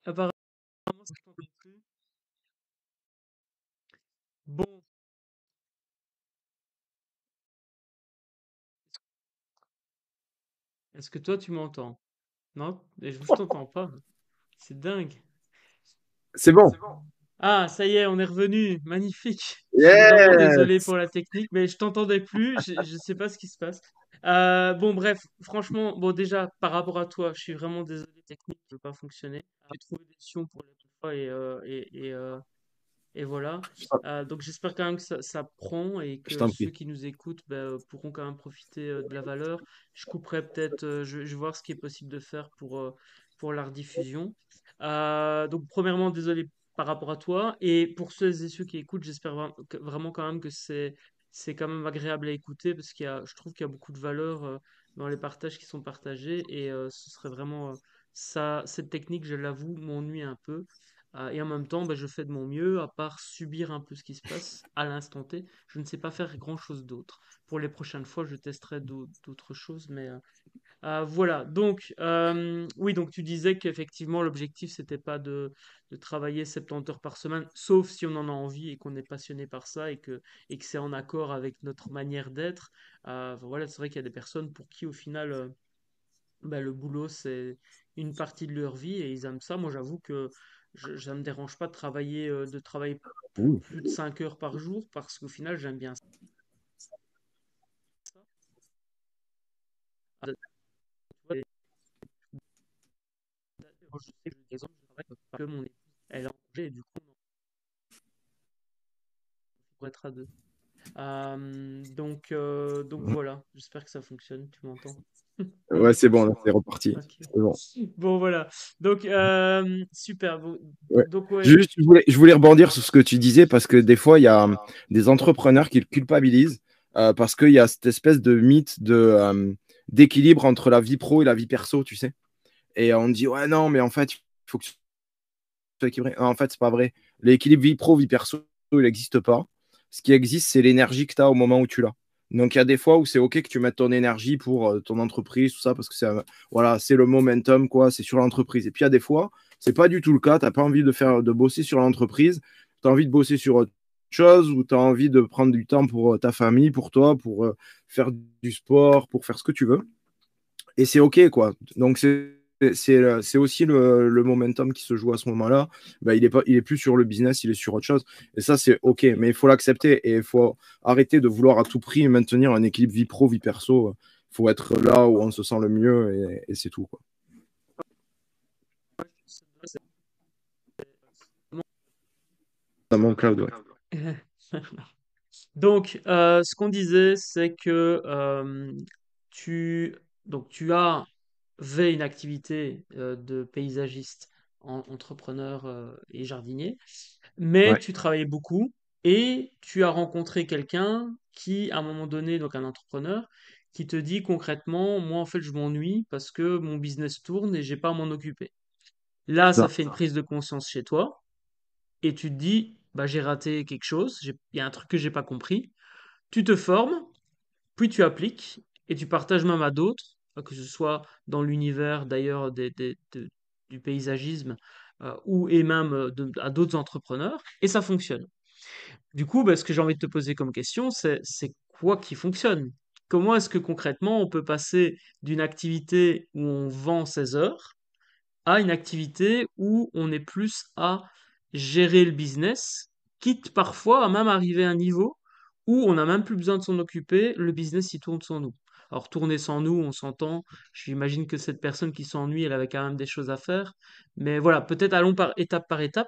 apparemment, ça je t'entends plus. Bon, est-ce que toi tu m'entends? Non? Et je t'entends pas. C'est dingue. C'est bon. Ah, ça y est, on est revenu. Magnifique. Je suis vraiment désolé Yes! pour la technique, mais je t'entendais plus. Je sais pas ce qui se passe. Bon, bref, franchement, bon, déjà, par rapport à toi, je suis vraiment désolé, technique ne peut pas fonctionner. J'ai trouvé des solutions pour les fois et voilà. Donc j'espère quand même que ça prend et Je que t'en ceux prie. qui nous écoutent pourront quand même profiter de la valeur. Je couperai peut-être, je vais voir ce qui est possible de faire pour la rediffusion. Donc premièrement, désolé par rapport à toi. Et pour ceux et ceux qui écoutent, j'espère vraiment quand même que c'est quand même agréable à écouter parce je trouve qu'il y a beaucoup de valeur dans les partages qui sont partagés et ce serait vraiment ça, cette technique, je l'avoue, m'ennuie un peu. Et en même temps, je fais de mon mieux, à part subir un peu ce qui se passe à l'instant T. Je ne sais pas faire grand-chose d'autre. Pour les prochaines fois, je testerai d'autres choses, mais voilà. Donc, oui, donc tu disais qu'effectivement, l'objectif, c'était pas de travailler 70 heures par semaine, sauf si on en a envie et qu'on est passionné par ça et que c'est en accord avec notre manière d'être. Voilà, c'est vrai qu'il y a des personnes pour qui, au final, le boulot, c'est une partie de leur vie et ils aiment ça. Moi, j'avoue que ça me dérange pas de travailler Oui. plus de 5 heures par jour parce qu'au final, j'aime bien ça. Ah, tu vois, moi, je sais que, par exemple, je travaille parce que mon épouse, elle est en congé et du coup, on pourrait être à deux. Donc voilà, j'espère que ça fonctionne, tu m'entends? Ouais, c'est bon, là, c'est reparti. Ok. C'est bon. Bon, voilà. Donc, super. Ouais. Donc, ouais. Juste, je voulais rebondir sur ce que tu disais parce que des fois, il y a des entrepreneurs qui le culpabilisent parce qu'il y a cette espèce de mythe d'équilibre entre la vie pro et la vie perso, tu sais. Et on dit, ouais, non, mais en fait, il faut que tu sois équilibré. En fait, c'est pas vrai. L'équilibre vie pro, vie perso, il n'existe pas. Ce qui existe, c'est l'énergie que tu as au moment où tu l'as. Donc, il y a des fois où c'est OK que tu mettes ton énergie pour ton entreprise, tout ça, parce que voilà, c'est le momentum, quoi, c'est sur l'entreprise. Et puis, il y a des fois, c'est pas du tout le cas. Tu n'as pas envie de bosser sur l'entreprise. Tu as envie de bosser sur autre chose ou tu as envie de prendre du temps pour ta famille, pour toi, pour faire du sport, pour faire ce que tu veux. Et c'est OK, quoi. Donc, c'est aussi le momentum qui se joue à ce moment-là. Ben, il est plus sur le business, il est sur autre chose. Et ça, c'est OK. Mais il faut l'accepter et il faut arrêter de vouloir à tout prix maintenir un équilibre vie pro, vie perso. Il faut être là où on se sent le mieux et c'est tout, quoi. Dans mon cloud, ouais. Donc, ce qu'on disait, c'est que tu, tu avais une activité de paysagiste, entrepreneur et jardinier, mais Ouais, tu travaillais beaucoup et tu as rencontré quelqu'un qui, à un moment donné, donc un entrepreneur, qui te dit concrètement, moi en fait je m'ennuie parce que mon business tourne et j'ai pas à m'en occuper. Là, c'est ça ça. fait une prise de conscience chez toi et tu te dis, bah j'ai raté quelque chose, il y a un truc que j'ai pas compris. Tu te formes, puis tu appliques et tu partages même à d'autres, que ce soit dans l'univers d'ailleurs du paysagisme ou et même à d'autres entrepreneurs, et ça fonctionne. Du coup, bah, ce que j'ai envie de te poser comme question, c'est quoi qui fonctionne? Comment est-ce que concrètement on peut passer d'une activité où on vend ses heures à une activité où on est plus à gérer le business, quitte parfois à même arriver à un niveau où on n'a même plus besoin de s'en occuper, le business il tourne sans nous. Alors tourner sans nous, on s'entend, j'imagine que cette personne qui s'ennuie, elle avait quand même des choses à faire, mais voilà, peut-être allons par étape.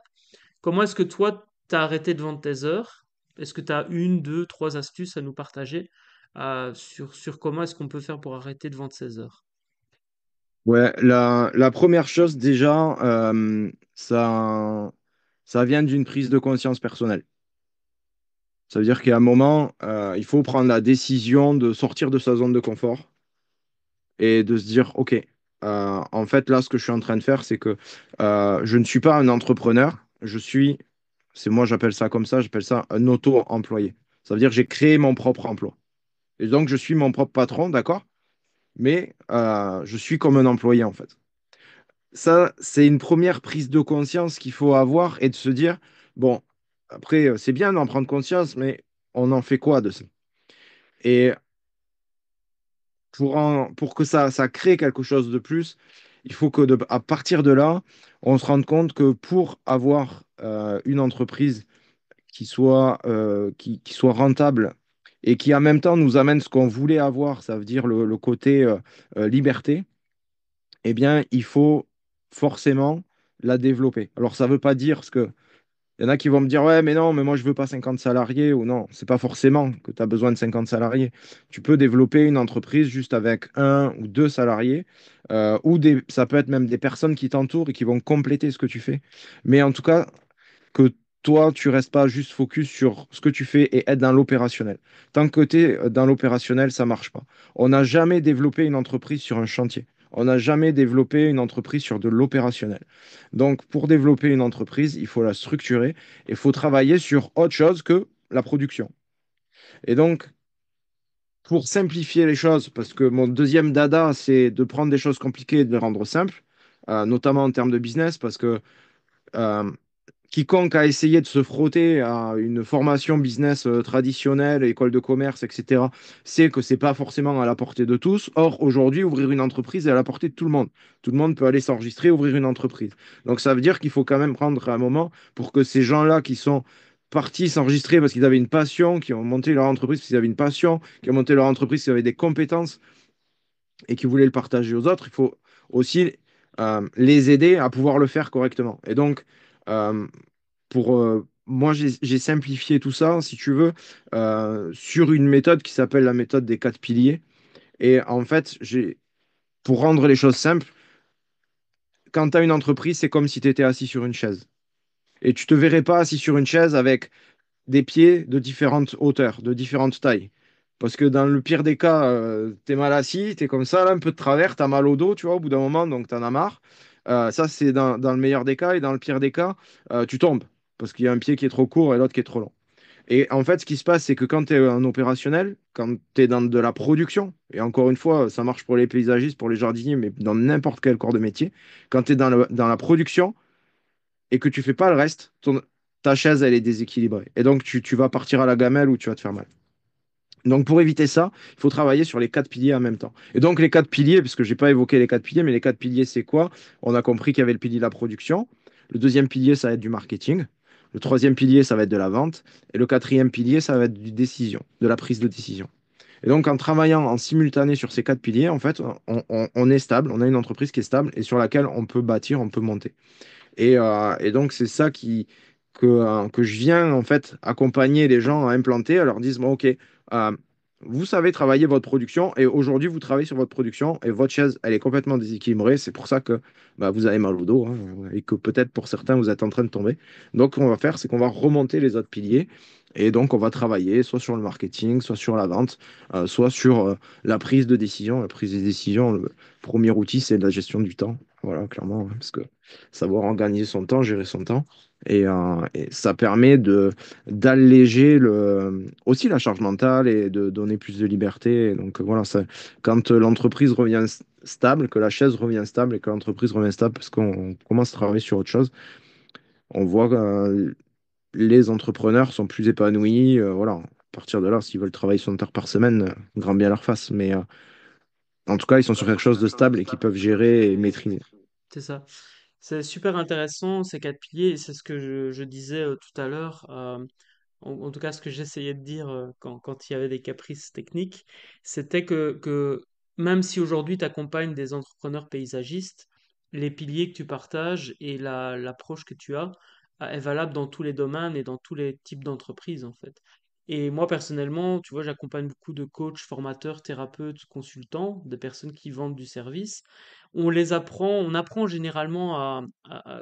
Comment est-ce que toi, tu as arrêté de vendre tes heures? Est-ce que tu as une, deux, trois astuces à nous partager sur comment est-ce qu'on peut faire pour arrêter de vendre ses heures? Ouais, la première chose, déjà, ça vient d'une prise de conscience personnelle. Ça veut dire qu'à un moment, il faut prendre la décision de sortir de sa zone de confort et de se dire, OK, en fait, là, ce que je suis en train de faire, c'est que je ne suis pas un entrepreneur, c'est moi, j'appelle ça comme ça, j'appelle ça un auto-employé. Ça veut dire que j'ai créé mon propre emploi. Et donc, je suis mon propre patron, d'accord? Mais je suis comme un employé, en fait. Ça, c'est une première prise de conscience qu'il faut avoir et de se dire, bon, après, c'est bien d'en prendre conscience, mais on en fait quoi de ça? Et pour que ça crée quelque chose de plus, il faut que à partir de là, on se rende compte que pour avoir une entreprise qui soit rentable et qui en même temps nous amène ce qu'on voulait avoir, ça veut dire le côté liberté, eh bien, il faut forcément la développer. Alors, ça ne veut pas dire, parce que il y en a qui vont me dire, ouais, mais non, mais moi, je veux pas 50 salariés, ou non, c'est pas forcément que tu as besoin de 50 salariés. Tu peux développer une entreprise juste avec un ou deux salariés, ça peut être même des personnes qui t'entourent et qui vont compléter ce que tu fais. Mais en tout cas, que toi, tu restes pas juste focus sur ce que tu fais et être dans l'opérationnel. Tant que tu es dans l'opérationnel, ça marche pas. On n'a jamais développé une entreprise sur un chantier. On n'a jamais développé une entreprise sur de l'opérationnel. Donc, pour développer une entreprise, il faut la structurer et il faut travailler sur autre chose que la production. Et donc, pour simplifier les choses, parce que mon deuxième dada, c'est de prendre des choses compliquées et de les rendre simples, notamment en termes de business, parce que euh, quiconque a essayé de se frotter à une formation business traditionnelle, école de commerce, etc., sait que c'est pas forcément à la portée de tous. Or, aujourd'hui, ouvrir une entreprise est à la portée de tout le monde. Tout le monde peut aller s'enregistrer, ouvrir une entreprise. Donc, ça veut dire qu'il faut quand même prendre un moment pour que ces gens-là qui sont partis s'enregistrer parce qu'ils avaient une passion, qui ont monté leur entreprise parce qu'ils avaient une passion, qui ont monté leur entreprise parce qu'ils avaient des compétences et qui voulaient le partager aux autres, il faut aussi les aider à pouvoir le faire correctement. Et donc, euh, moi, j'ai simplifié tout ça, si tu veux, sur une méthode qui s'appelle la méthode des quatre piliers. Et en fait, pour rendre les choses simples, quand tu as une entreprise, c'est comme si tu étais assis sur une chaise. Et tu te verrais pas assis sur une chaise avec des pieds de différentes hauteurs, de différentes tailles. Parce que dans le pire des cas, tu es mal assis, tu es comme ça, là, un peu de travers, tu as mal au dos, tu vois, au bout d'un moment, donc tu en as marre. Ça, c'est dans le meilleur des cas. Et dans le pire des cas, tu tombes. Parce qu'il y a un pied qui est trop court et l'autre qui est trop long. Et en fait, ce qui se passe, c'est que quand tu es un opérationnel, quand tu es dans de la production, et encore une fois, ça marche pour les paysagistes, pour les jardiniers, mais dans n'importe quel corps de métier, quand tu es dans la production, et que tu fais pas le reste, ta chaise, elle est déséquilibrée. Et donc, tu vas partir à la gamelle ou tu vas te faire mal. Donc, pour éviter ça, il faut travailler sur les quatre piliers en même temps. Et donc, les quatre piliers, parce que je n'ai pas évoqué les quatre piliers, mais les quatre piliers, c'est quoi? On a compris qu'il y avait le pilier de la production. Le deuxième pilier, ça va être du marketing. Le troisième pilier, ça va être de la vente. Et le quatrième pilier, ça va être du décision, de la prise de décision. Et donc, en travaillant en simultané sur ces quatre piliers, en fait, on est stable, on a une entreprise qui est stable et sur laquelle on peut bâtir, on peut monter. Et donc, c'est ça que je viens en fait accompagner les gens à implanter, à leur dire, bon, OK, vous savez travailler votre production et aujourd'hui, vous travaillez sur votre production et votre chaise, elle est complètement déséquilibrée. C'est pour ça que bah, vous avez mal au dos hein, et que peut-être pour certains, vous êtes en train de tomber. Donc, ce qu'on va faire, c'est qu'on va remonter les autres piliers. Et donc, on va travailler soit sur le marketing, soit sur la vente, soit sur la prise de décision. La prise de décision, le premier outil, c'est la gestion du temps. Voilà, clairement, hein, parce que savoir organiser son temps, gérer son temps. Et ça permet d'alléger aussi la charge mentale et de donner plus de liberté. Et donc voilà, quand l'entreprise revient stable, que la chaise revient stable et que l'entreprise revient stable parce qu'on commence à travailler sur autre chose, on voit que les entrepreneurs sont plus épanouis. Voilà, à partir de là, s'ils veulent travailler 60 heures par semaine, grand bien leur face. Mais en tout cas, ils sont sur quelque chose de stable et qu'ils peuvent gérer et maîtriser. C'est ça. C'est super intéressant ces quatre piliers et c'est ce que je disais tout à l'heure. En tout cas, ce que j'essayais de dire quand il y avait des caprices techniques, c'était que même si aujourd'hui tu accompagnes des entrepreneurs paysagistes, les piliers que tu partages et l'approche que tu as est valable dans tous les domaines et dans tous les types d'entreprises en fait. Et moi personnellement, tu vois, j'accompagne beaucoup de coachs, formateurs, thérapeutes, consultants, des personnes qui vendent du service. On apprend généralement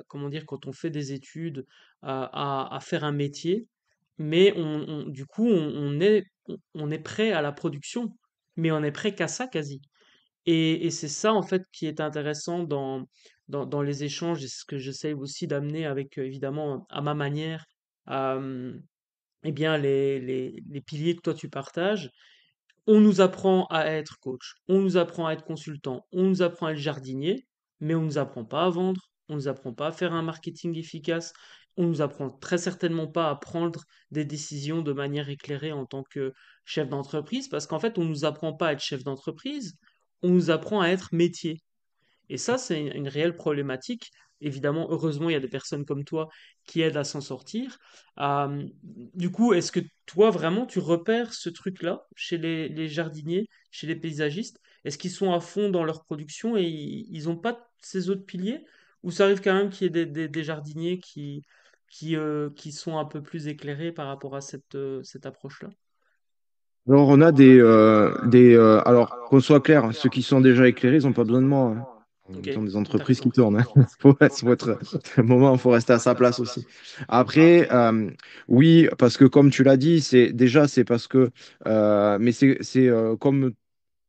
comment dire, quand on fait des études, à faire un métier, mais du coup, on est prêt à la production, mais on est prêt qu'à ça quasi. Et c'est ça en fait qui est intéressant dans les échanges, et ce que j'essaye aussi d'amener avec évidemment à ma manière, euh, eh bien les piliers que toi tu partages. On nous apprend à être coach, on nous apprend à être consultant, on nous apprend à être jardinier, mais on ne nous apprend pas à vendre, on ne nous apprend pas à faire un marketing efficace, on ne nous apprend très certainement pas à prendre des décisions de manière éclairée en tant que chef d'entreprise, parce qu'en fait, on ne nous apprend pas à être chef d'entreprise, on nous apprend à être métier. Et ça, c'est une réelle problématique. Évidemment, heureusement, il y a des personnes comme toi qui aident à s'en sortir. Du coup, est-ce que toi, vraiment, tu repères ce truc-là chez les jardiniers, chez les paysagistes? Est-ce qu'ils sont à fond dans leur production et ils n'ont pas ces autres piliers? Ou ça arrive quand même qu'il y ait des jardiniers qui sont un peu plus éclairés par rapport à cette approche-là? Alors, on a alors, qu'on soit clair, hein, ceux qui sont déjà éclairés, ils n'ont pas besoin de moi. Hein. Ok, Ils ont des t'as entreprises qui raison. tournent. Hein. Faut être, à un moment, il faut rester à sa place aussi. Après, oui, parce que comme tu l'as dit, c'est parce que, mais c'est comme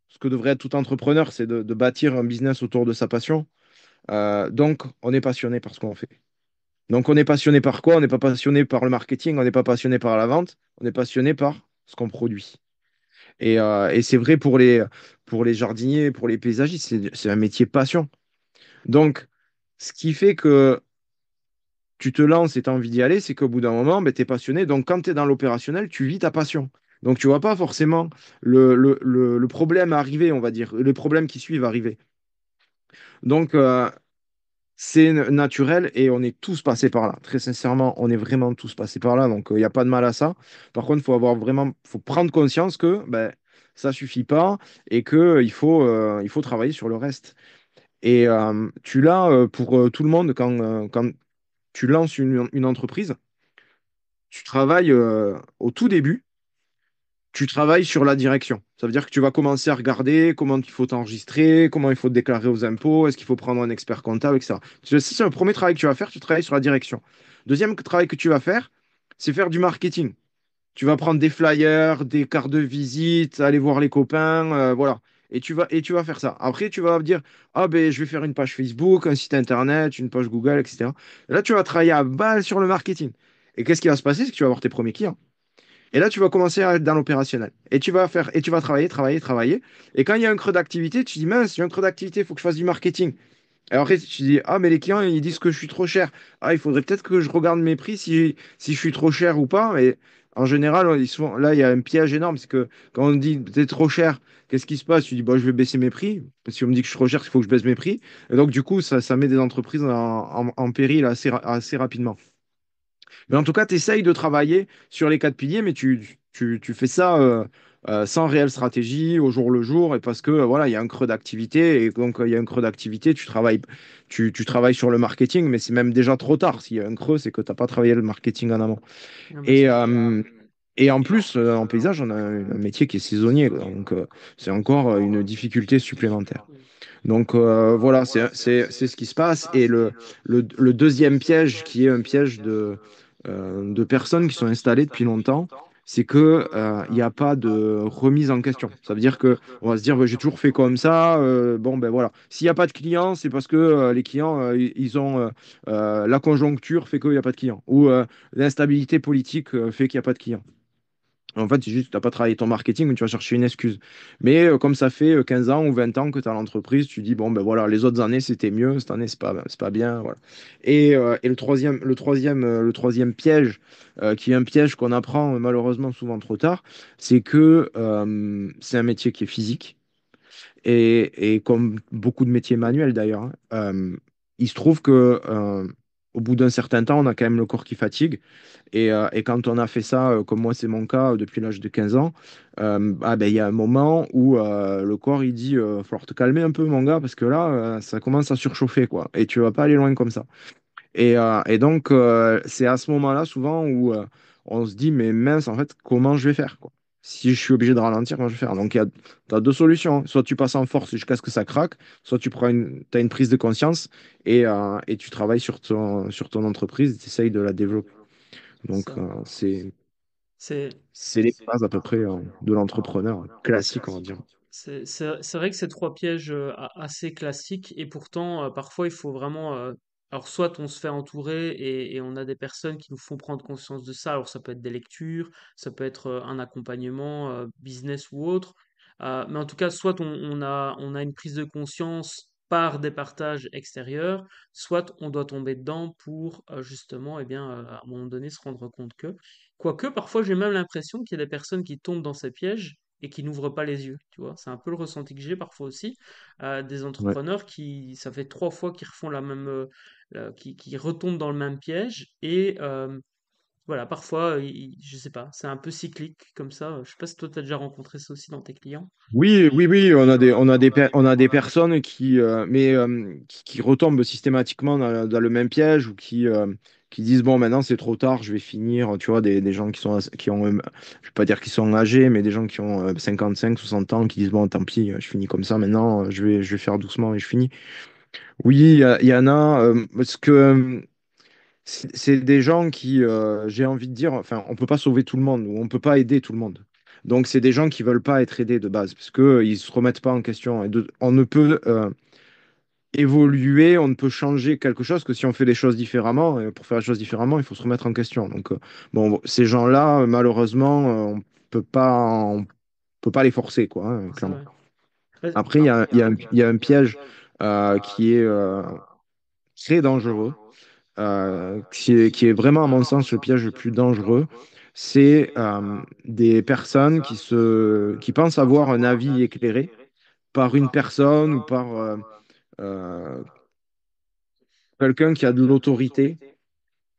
ce que devrait être tout entrepreneur, c'est de bâtir un business autour de sa passion. Donc, on est passionné par ce qu'on fait. Donc, on est passionné par quoi? On n'est pas passionné par le marketing, on n'est pas passionné par la vente, on est passionné par ce qu'on produit. Et c'est vrai pour les jardiniers, pour les paysagistes, c'est un métier passion. Donc, ce qui fait que tu te lances et tu as envie d'y aller, c'est qu'au bout d'un moment, ben, tu es passionné. Donc, quand tu es dans l'opérationnel, tu vis ta passion. Donc, tu vois pas forcément le problème arriver, on va dire, les problèmes qui suivent arriver. Donc, c'est naturel et on est tous passés par là. Très sincèrement, on est vraiment tous passés par là. Donc, il n'y a pas de mal à ça. Par contre, il faut avoir vraiment, faut prendre conscience que ben, ça suffit pas et qu'il faut travailler sur le reste. Et tu l'as pour tout le monde quand tu lances une entreprise, tu travailles au tout début, tu travailles sur la direction. Ça veut dire que tu vas commencer à regarder comment il faut t'enregistrer, comment il faut te déclarer aux impôts, est-ce qu'il faut prendre un expert comptable, etc. C'est le premier travail que tu vas faire, tu travailles sur la direction. Deuxième travail que tu vas faire, c'est faire du marketing. Tu vas prendre des flyers, des cartes de visite, aller voir les copains, voilà. Et tu vas faire ça. Après, tu vas dire, ah ben, je vais faire une page Facebook, un site internet, une page Google, etc. Et là, tu vas travailler à balle sur le marketing. Et qu'est-ce qui va se passer? C'est que tu vas avoir tes premiers clients. Et là, tu vas commencer à être dans l'opérationnel. Et tu vas travailler, travailler, travailler. Et quand il y a un creux d'activité, tu dis, mince, j'ai un creux d'activité, il faut que je fasse du marketing. Et après, tu dis, ah, mais les clients, ils disent que je suis trop cher. Ah, il faudrait peut-être que je regarde mes prix si je suis trop cher ou pas. Et en général, là, il y a un piège énorme. C'est que quand on dit, t'es trop cher, qu'est-ce qui se passe? Tu dis, bah, je vais baisser mes prix. Si on me dit que je suis trop cher, il faut que je baisse mes prix. Et donc, du coup, ça met des entreprises en péril assez rapidement. Mais en tout cas, tu essayes de travailler sur les quatre piliers, mais tu fais ça sans réelle stratégie, au jour le jour, et parce que voilà, il y a un creux d'activité, et donc il y a un creux d'activité, tu travailles sur le marketing, mais c'est même déjà trop tard. S'il y a un creux, c'est que tu n'as pas travaillé le marketing en amont. Ah, bien Et, sûr. et en plus, en paysage, on a un métier qui est saisonnier, quoi. Donc c'est encore une difficulté supplémentaire. Donc voilà, c'est ce qui se passe. Et le deuxième piège, qui est un piège de personnes qui sont installées depuis longtemps, c'est que il n'y a pas de remise en question. Ça veut dire que on va se dire, bah, j'ai toujours fait comme ça. Bon, ben voilà. S'il n'y a pas de clients, c'est parce que les clients, ils ont la conjoncture fait qu'il n'y a pas de clients. Ou l'instabilité politique fait qu'il n'y a pas de clients. En fait, c'est juste que tu n'as pas travaillé ton marketing, mais tu vas chercher une excuse. Mais comme ça fait 15 ans ou 20 ans que tu as l'entreprise, tu dis, bon, ben voilà, les autres années, c'était mieux, cette année, c'est pas bien. Voilà. Et le troisième piège, qui est un piège qu'on apprend malheureusement souvent trop tard, c'est que c'est un métier qui est physique. Et comme beaucoup de métiers manuels d'ailleurs, hein, il se trouve que au bout d'un certain temps, on a quand même le corps qui fatigue. Et quand on a fait ça, comme moi c'est mon cas depuis l'âge de 15 ans, ah ben, il y a un moment où le corps il dit, va falloir te calmer un peu mon gars, parce que là, ça commence à surchauffer, quoi. Et tu vas pas aller loin comme ça. Et donc, c'est à ce moment-là, souvent, où on se dit, mais mince, en fait, comment je vais faire, quoi? Si je suis obligé de ralentir, comment je vais faire? Donc, tu as deux solutions. Soit tu passes en force jusqu'à ce que ça craque, soit t'as une prise de conscience et tu travailles sur ton entreprise, tu essayes de la développer. Donc, Ça. C'est, c'est les bases à peu près de l'entrepreneur classique, on va dire. c'est vrai que c'est trois pièges assez classiques et pourtant, parfois, il faut vraiment. Alors, soit on se fait entourer et on a des personnes qui nous font prendre conscience de ça. Alors, ça peut être des lectures, ça peut être un accompagnement business ou autre. Mais en tout cas, soit on a une prise de conscience par des partages extérieurs, soit on doit tomber dedans pour justement, eh bien, à un moment donné, se rendre compte que. Quoique, parfois, j'ai même l'impression qu'il y a des personnes qui tombent dans ces pièges et qui n'ouvrent pas les yeux, tu vois. C'est un peu le ressenti que j'ai parfois aussi. Des Ouais. entrepreneurs qui, ça fait 3 fois qu'ils refont la même, qui retombent dans le même piège et voilà, parfois, je sais pas, c'est un peu cyclique comme ça. Je sais pas si toi tu as déjà rencontré ça aussi dans tes clients. Oui, oui, oui, on a des personnes qui retombent systématiquement dans le même piège ou qui disent, bon, maintenant c'est trop tard, je vais finir. Tu vois, des gens qui ont, je vais pas dire qu'ils sont âgés, mais des gens qui ont 55, 60 ans, qui disent, bon, tant pis, je finis comme ça maintenant, je vais faire doucement et je finis. Oui, il y en a, parce que c'est des gens qui, j'ai envie de dire, enfin, on peut pas sauver tout le monde ou on peut pas aider tout le monde. Donc, c'est des gens qui veulent pas être aidés de base parce que ils se remettent pas en question. On ne peut évoluer, on ne peut changer quelque chose que si on fait les choses différemment. Et pour faire les choses différemment, il faut se remettre en question. Donc, bon, ces gens-là, malheureusement, on peut pas les forcer, quoi, hein, C'est clairement. vrai. Ouais, Après, il y a un piège qui est très dangereux. qui est vraiment, à mon sens, le piège le plus dangereux. C'est des personnes qui pensent avoir un avis éclairé par une personne ou par euh, quelqu'un qui a de l'autorité.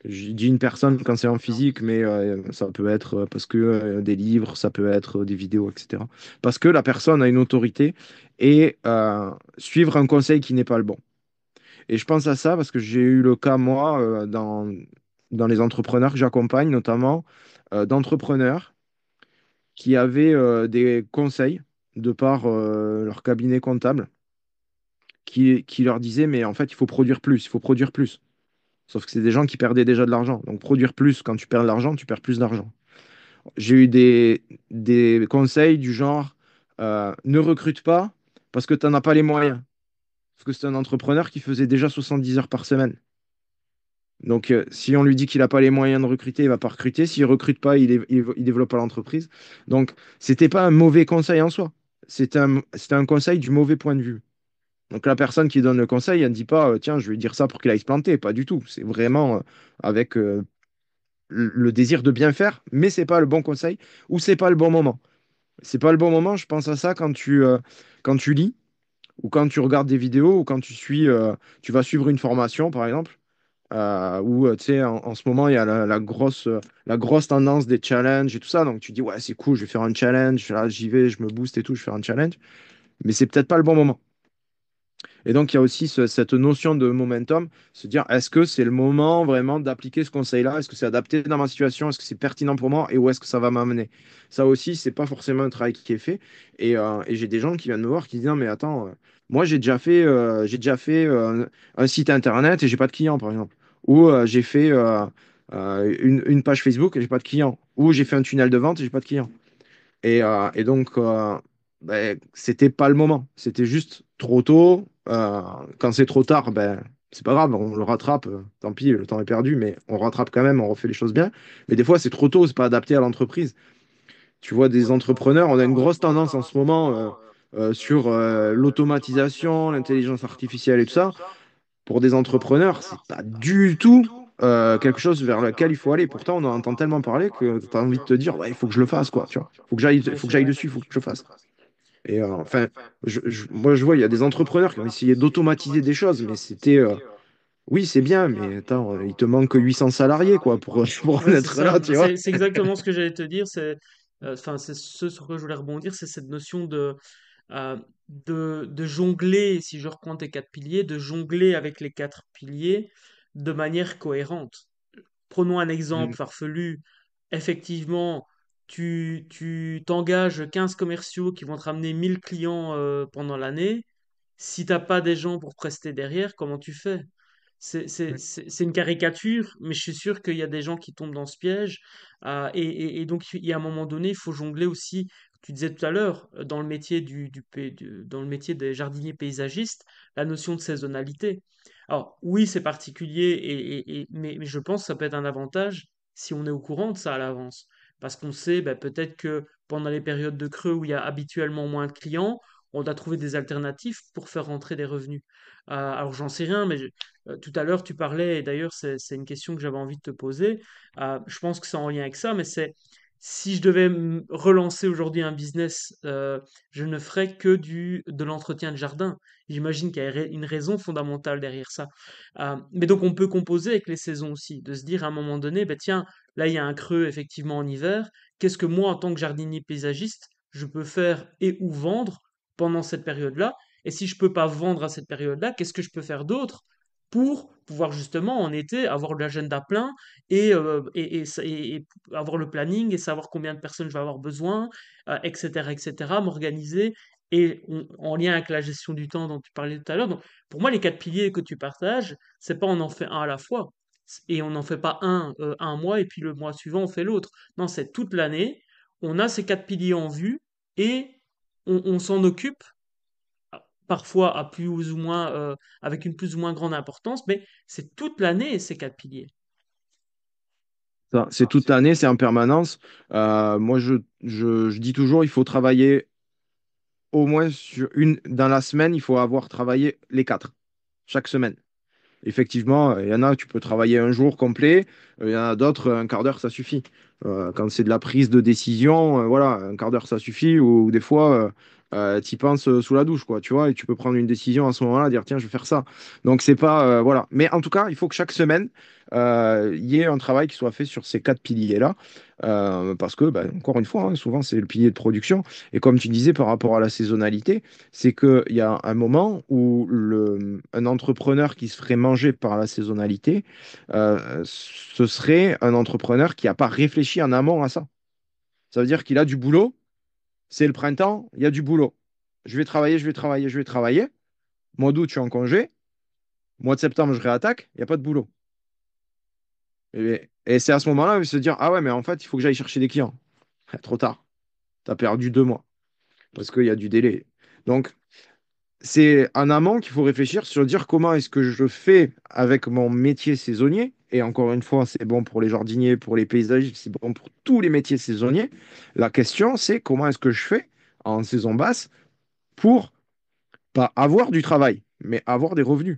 Je dis une personne quand c'est en physique, mais ça peut être parce que des livres, ça peut être des vidéos, etc. Parce que la personne a une autorité et suivre un conseil qui n'est pas le bon. Et je pense à ça parce que j'ai eu le cas, moi, dans les entrepreneurs que j'accompagne, notamment d'entrepreneurs qui avaient des conseils de par leur cabinet comptable qui leur disaient, mais en fait, il faut produire plus, il faut produire plus. Sauf que c'est des gens qui perdaient déjà de l'argent. Donc, produire plus, quand tu perds de l'argent, tu perds plus d'argent. J'ai eu des conseils du genre, ne recrute pas parce que tu n'en as pas les moyens. Parce que c'est un entrepreneur qui faisait déjà 70 heures par semaine. Donc, si on lui dit qu'il n'a pas les moyens de recruter, il ne va pas recruter. S'il ne recrute pas, il développe pas l'entreprise. Donc, c'était pas un mauvais conseil en soi. C'était un conseil du mauvais point de vue. Donc, la personne qui donne le conseil, elle ne dit pas, tiens, je vais lui dire ça pour qu'il aille se planter. Pas du tout. C'est vraiment avec le désir de bien faire, mais c'est pas le bon conseil ou c'est pas le bon moment. C'est pas le bon moment. Je pense à ça quand tu lis ou quand tu regardes des vidéos ou quand tu vas suivre une formation, par exemple. Où tu sais, en ce moment, il y a la grosse tendance des challenges et tout ça. Donc tu dis, ouais, c'est cool, je vais faire un challenge. Là, j'y vais, je me booste et tout, je vais faire un challenge. Mais c'est peut-être pas le bon moment. Et donc, il y a aussi cette notion de momentum, se dire, est-ce que c'est le moment vraiment d'appliquer ce conseil-là? Est-ce que c'est adapté dans ma situation? Est-ce que c'est pertinent pour moi? Et où est-ce que ça va m'amener? Ça aussi, c'est pas forcément un travail qui est fait. Et j'ai des gens qui viennent me voir qui disent, non, mais attends, moi, j'ai déjà fait un site internet et j'ai pas de clients, par exemple. Ou j'ai fait une page Facebook et j'ai pas de clients. Ou j'ai fait un tunnel de vente et j'ai pas de clients. Et donc, ben, c'était pas le moment. C'était juste trop tôt. Quand c'est trop tard, ben, c'est pas grave, on le rattrape. Tant pis, le temps est perdu, mais on rattrape quand même, on refait les choses bien. Mais des fois, c'est trop tôt, c'est pas adapté à l'entreprise. Tu vois, des entrepreneurs, on a une grosse tendance en ce moment sur l'automatisation, l'intelligence artificielle et tout ça. Pour des entrepreneurs, c'est pas du tout quelque chose vers lequel il faut aller. Pourtant, on en entend tellement parler que tu as envie de te dire, ouais, il faut que je le fasse, quoi. Tu vois, faut que j'aille dessus, il faut que je le fasse. Et enfin, moi, je vois, il y a des entrepreneurs qui ont essayé d'automatiser des choses, mais c'était, oui, c'est bien, mais attends, il te manque 800 salariés, quoi, pour en Ouais, c'est être ça. là, tu vois. C'est exactement ce que j'allais te dire. Enfin, c'est ce sur quoi je voulais rebondir, c'est cette notion de jongler, si je reprends tes quatre piliers, de jongler avec les quatre piliers de manière cohérente. Prenons un exemple Mm. farfelu. Effectivement, tu t'engages 15 commerciaux qui vont te ramener 1000 clients pendant l'année. Si t'as pas des gens pour prester derrière, comment tu fais? C'est une caricature, mais je suis sûr qu'il y a des gens qui tombent dans ce piège. Et donc, il y a un moment donné, il faut jongler aussi. Tu disais tout à l'heure, dans le métier dans le métier des jardiniers paysagistes, la notion de saisonnalité. Alors, oui, c'est particulier, mais je pense que ça peut être un avantage si on est au courant de ça à l'avance. Parce qu'on sait, ben, peut-être que pendant les périodes de creux où il y a habituellement moins de clients, on doit trouver des alternatives pour faire rentrer des revenus. Alors j'en sais rien, mais tout à l'heure tu parlais, et d'ailleurs c'est une question que j'avais envie de te poser. Je pense que c'est en lien avec ça, mais c'est si je devais relancer aujourd'hui un business, je ne ferais que de l'entretien de jardin. J'imagine qu'il y a une raison fondamentale derrière ça. Mais donc on peut composer avec les saisons aussi, de se dire à un moment donné, ben tiens, là il y a un creux effectivement en hiver. Qu'est-ce que moi en tant que jardinier paysagiste, je peux faire et ou vendre pendant cette période-là? Et si je peux pas vendre à cette période-là, qu'est-ce que je peux faire d'autre pour pouvoir justement en été avoir l'agenda plein et avoir le planning et savoir combien de personnes je vais avoir besoin, etc., m'organiser en lien avec la gestion du temps dont tu parlais tout à l'heure. Donc, pour moi, les quatre piliers que tu partages, c'est pas on en fait un à la fois et on n'en fait pas un mois et puis le mois suivant on fait l'autre. Non, c'est toute l'année. On a ces quatre piliers en vue et on s'en occupe parfois à plus ou moins, avec une plus ou moins grande importance, mais c'est toute l'année ces quatre piliers. C'est toute l'année, c'est en permanence. Moi, je dis toujours, il faut travailler au moins dans la semaine, il faut avoir travaillé les quatre, chaque semaine. effectivement, il y en a, tu peux travailler un jour complet, il y en a d'autres, un quart d'heure, ça suffit. Quand c'est de la prise de décision, voilà, un quart d'heure, ça suffit, ou des fois, tu y penses sous la douche, quoi, tu vois, et tu peux prendre une décision à ce moment-là, dire, tiens, je vais faire ça. Donc, c'est pas, voilà. Mais en tout cas, il faut que chaque semaine, il y ait un travail qui soit fait sur ces quatre piliers-là, parce que, bah, encore une fois, hein, souvent, c'est le pilier de production. Et comme tu disais par rapport à la saisonnalité, c'est qu'il y a un moment où un entrepreneur qui se ferait manger par la saisonnalité, ce serait un entrepreneur qui n'a pas réfléchi en amont à ça. Ça veut dire qu'il a du boulot, c'est le printemps, il y a du boulot. Je vais travailler, je vais travailler, je vais travailler. Mois d'août, je suis en congé. Mois de septembre, je réattaque, il n'y a pas de boulot. Et c'est à ce moment-là où il se dire, ah ouais, mais en fait, il faut que j'aille chercher des clients. Trop tard, tu as perdu 2 mois parce qu'il y a du délai. Donc, c'est en amont qu'il faut réfléchir sur dire comment est-ce que je fais avec mon métier saisonnier. Et encore une fois, c'est bon pour les jardiniers, pour les paysagistes, c'est bon pour tous les métiers saisonniers. La question, c'est comment est-ce que je fais en saison basse pour pas avoir du travail, mais avoir des revenus.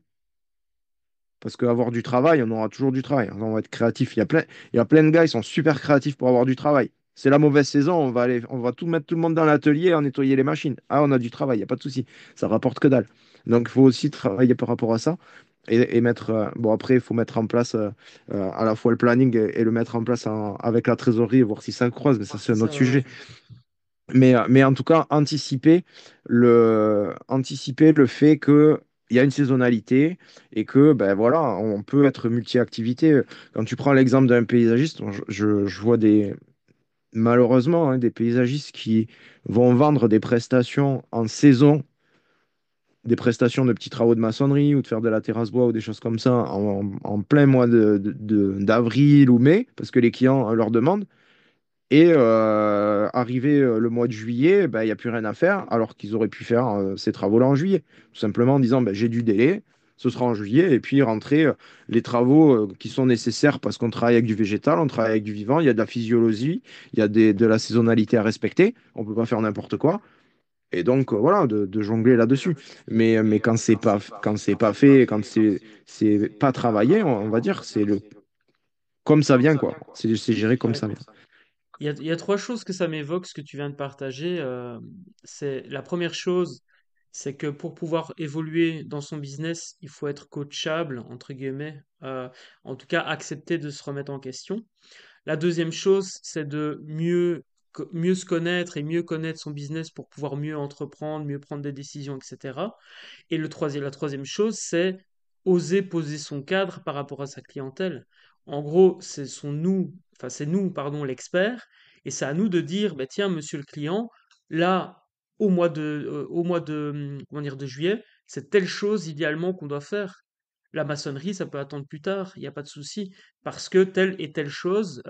Parce qu'avoir du travail, on aura toujours du travail. On va être créatif. Il y a plein de gars, ils sont super créatifs pour avoir du travail. C'est la mauvaise saison, on va tout mettre tout le monde dans l'atelier à nettoyer les machines. Ah, on a du travail, il n'y a pas de souci. Ça rapporte que dalle. Donc, il faut aussi travailler par rapport à ça. Et mettre, bon, après, il faut mettre en place à la fois le planning et le mettre en place avec la trésorerie et voir si ça croise. Mais ça, c'est C'est un autre ça, ouais. sujet. Mais en tout cas, anticiper le fait qu'il y a une saisonnalité et que ben voilà, on peut être multi-activité. Quand tu prends l'exemple d'un paysagiste, je vois malheureusement des paysagistes qui vont vendre des prestations en saison, des prestations de petits travaux de maçonnerie ou de faire de la terrasse bois ou des choses comme ça en plein mois d'avril ou mai, parce que les clients leur demandent. Et arrivé le mois de juillet, ben, il n'y a plus rien à faire, alors qu'ils auraient pu faire ces travaux-là en juillet. Tout simplement en disant, ben, j'ai du délai, ce sera en juillet, et puis rentrer les travaux qui sont nécessaires parce qu'on travaille avec du végétal, on travaille avec du vivant, il y a de la physiologie, il y a de la saisonnalité à respecter, on ne peut pas faire n'importe quoi. Et donc, voilà, de jongler là-dessus. Mais quand c'est pas fait, quand c'est pas travaillé, on va dire, comme ça vient, quoi. C'est géré comme Ouais. ça vient. Il y a trois choses que ça m'évoque, ce que tu viens de partager. C'est la première chose, c'est que pour pouvoir évoluer dans son business, il faut être coachable, entre guillemets, en tout cas accepter de se remettre en question. La deuxième chose, c'est de mieux se connaître et mieux connaître son business pour pouvoir mieux entreprendre, mieux prendre des décisions, etc. Et la troisième chose, c'est oser poser son cadre par rapport à sa clientèle. En gros, c'est nous, pardon, l'expert, et c'est à nous de dire, bah, tiens, monsieur le client, là, au mois de, comment dire, de juillet, c'est telle chose idéalement qu'on doit faire. La maçonnerie, ça peut attendre plus tard, il n'y a pas de souci, parce que telle et telle chose,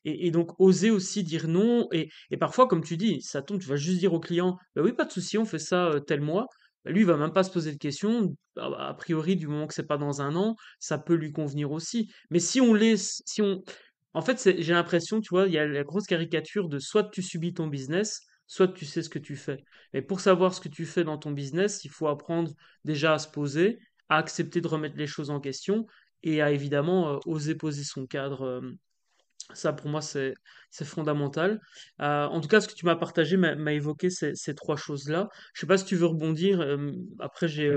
et donc oser aussi dire non, et parfois, comme tu dis, ça tombe, tu vas juste dire au client, bah oui, pas de souci, on fait ça tel mois, bah, lui, il va même pas se poser de questions. A priori, du moment que c'est pas dans un an, ça peut lui convenir aussi. Mais si on laisse, si on, en fait, j'ai l'impression, tu vois, il y a la grosse caricature de soit tu subis ton business, soit tu sais ce que tu fais. Mais pour savoir ce que tu fais dans ton business, il faut apprendre déjà à se poser, à accepter de remettre les choses en question et à évidemment oser poser son cadre. Ça, pour moi, c'est fondamental. En tout cas, ce que tu m'as partagé m'a évoqué ces trois choses-là. Je sais pas si tu veux rebondir. Après, j'ai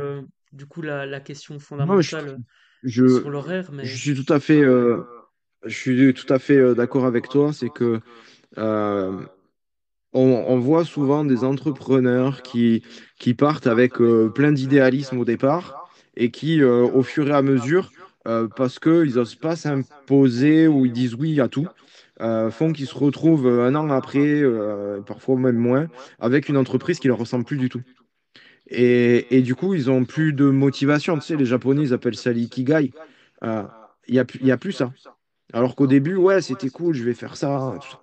du coup la question Moi, fondamentale je, sur l'horaire, je mais suis tout à fait, d'accord avec toi. C'est que euh, on voit souvent des entrepreneurs qui partent avec plein d'idéalisme au départ et qui, au fur et à mesure, parce qu'ils n'osent pas s'imposer ou ils disent oui à tout, font qu'ils se retrouvent un an après, parfois même moins, avec une entreprise qui leur ressemble plus du tout. Et du coup, ils ont plus de motivation. Tu sais, les Japonais, ils appellent ça l'ikigai. Euh, il y a plus ça. Alors qu'au début, ouais, c'était cool, je vais faire ça. Tout ça.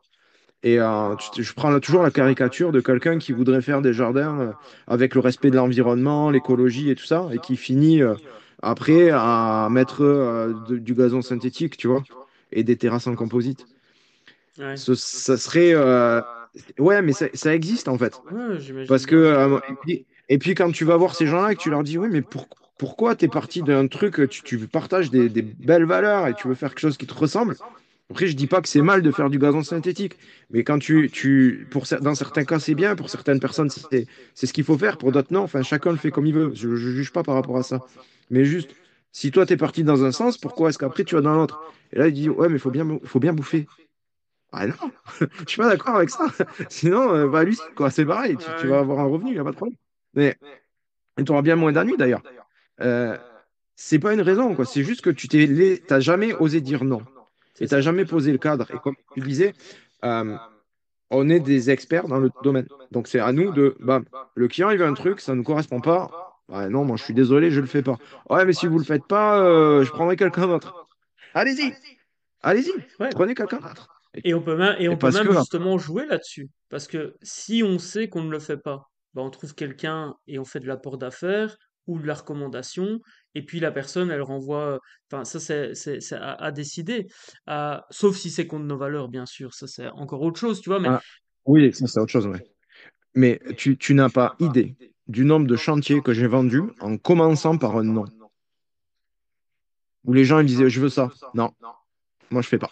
Et je prends toujours la caricature de quelqu'un qui voudrait faire des jardins avec le respect de l'environnement, l'écologie et tout ça, et qui finit après à mettre du gazon synthétique, tu vois, et des terrasses en composite. ouais, Ça serait... ouais, mais ça existe en fait. ouais, Parce j'imagine que, bien. et puis quand tu vas voir ces gens-là et que tu leur dis, oui, mais pourquoi? pourquoi tu es parti d'un truc, tu partages des belles valeurs et tu veux faire quelque chose qui te ressemble. Après, je dis pas que c'est mal de faire du gazon synthétique, mais quand dans certains cas, c'est bien, pour certaines personnes, c'est ce qu'il faut faire, pour d'autres, non. Enfin, chacun le fait comme il veut. Je ne juge pas par rapport à ça. Mais juste, si toi, tu es parti dans un sens, pourquoi est-ce qu'après, tu vas dans l'autre? Et là, il dit, ouais, mais il faut bien bouffer. Ah non, je suis pas d'accord avec ça. Sinon, va à l'usine, quoi. C'est pareil, tu vas Ouais, avoir un revenu, il n'y a pas de problème. Mais tu auras bien moins d'ennuis, d'ailleurs. Euh, c'est pas une raison, quoi. C'est juste que t'as jamais osé dire non. c'est Et t'as ça. jamais posé le cadre. Et comme tu disais, euh, on est des experts dans le domaine. Donc c'est à nous de, bah, le client, il veut un truc, ça ne nous correspond pas. Ouais, non, moi je suis désolé, je le fais pas. Ouais, mais si vous le faites pas, je prendrai quelqu'un d'autre. Allez-y, allez-y, Ouais. prenez quelqu'un d'autre. Et Et on peut parce même que, justement jouer là-dessus. Parce que si on sait qu'on ne le fait pas, bah on trouve quelqu'un et on fait de l'apport d'affaires ou de la recommandation, et puis la personne, elle renvoie. Enfin, ça, c'est à décider. Sauf si c'est contre nos valeurs, bien sûr. Ça, c'est encore autre chose, tu vois. Mais ah, oui, ça c'est autre chose, ouais. Mais tu n'as pas idée du nombre de chantiers que j'ai vendus en commençant par un non. Où les gens ils disaient, je veux ça. Non, moi je fais pas.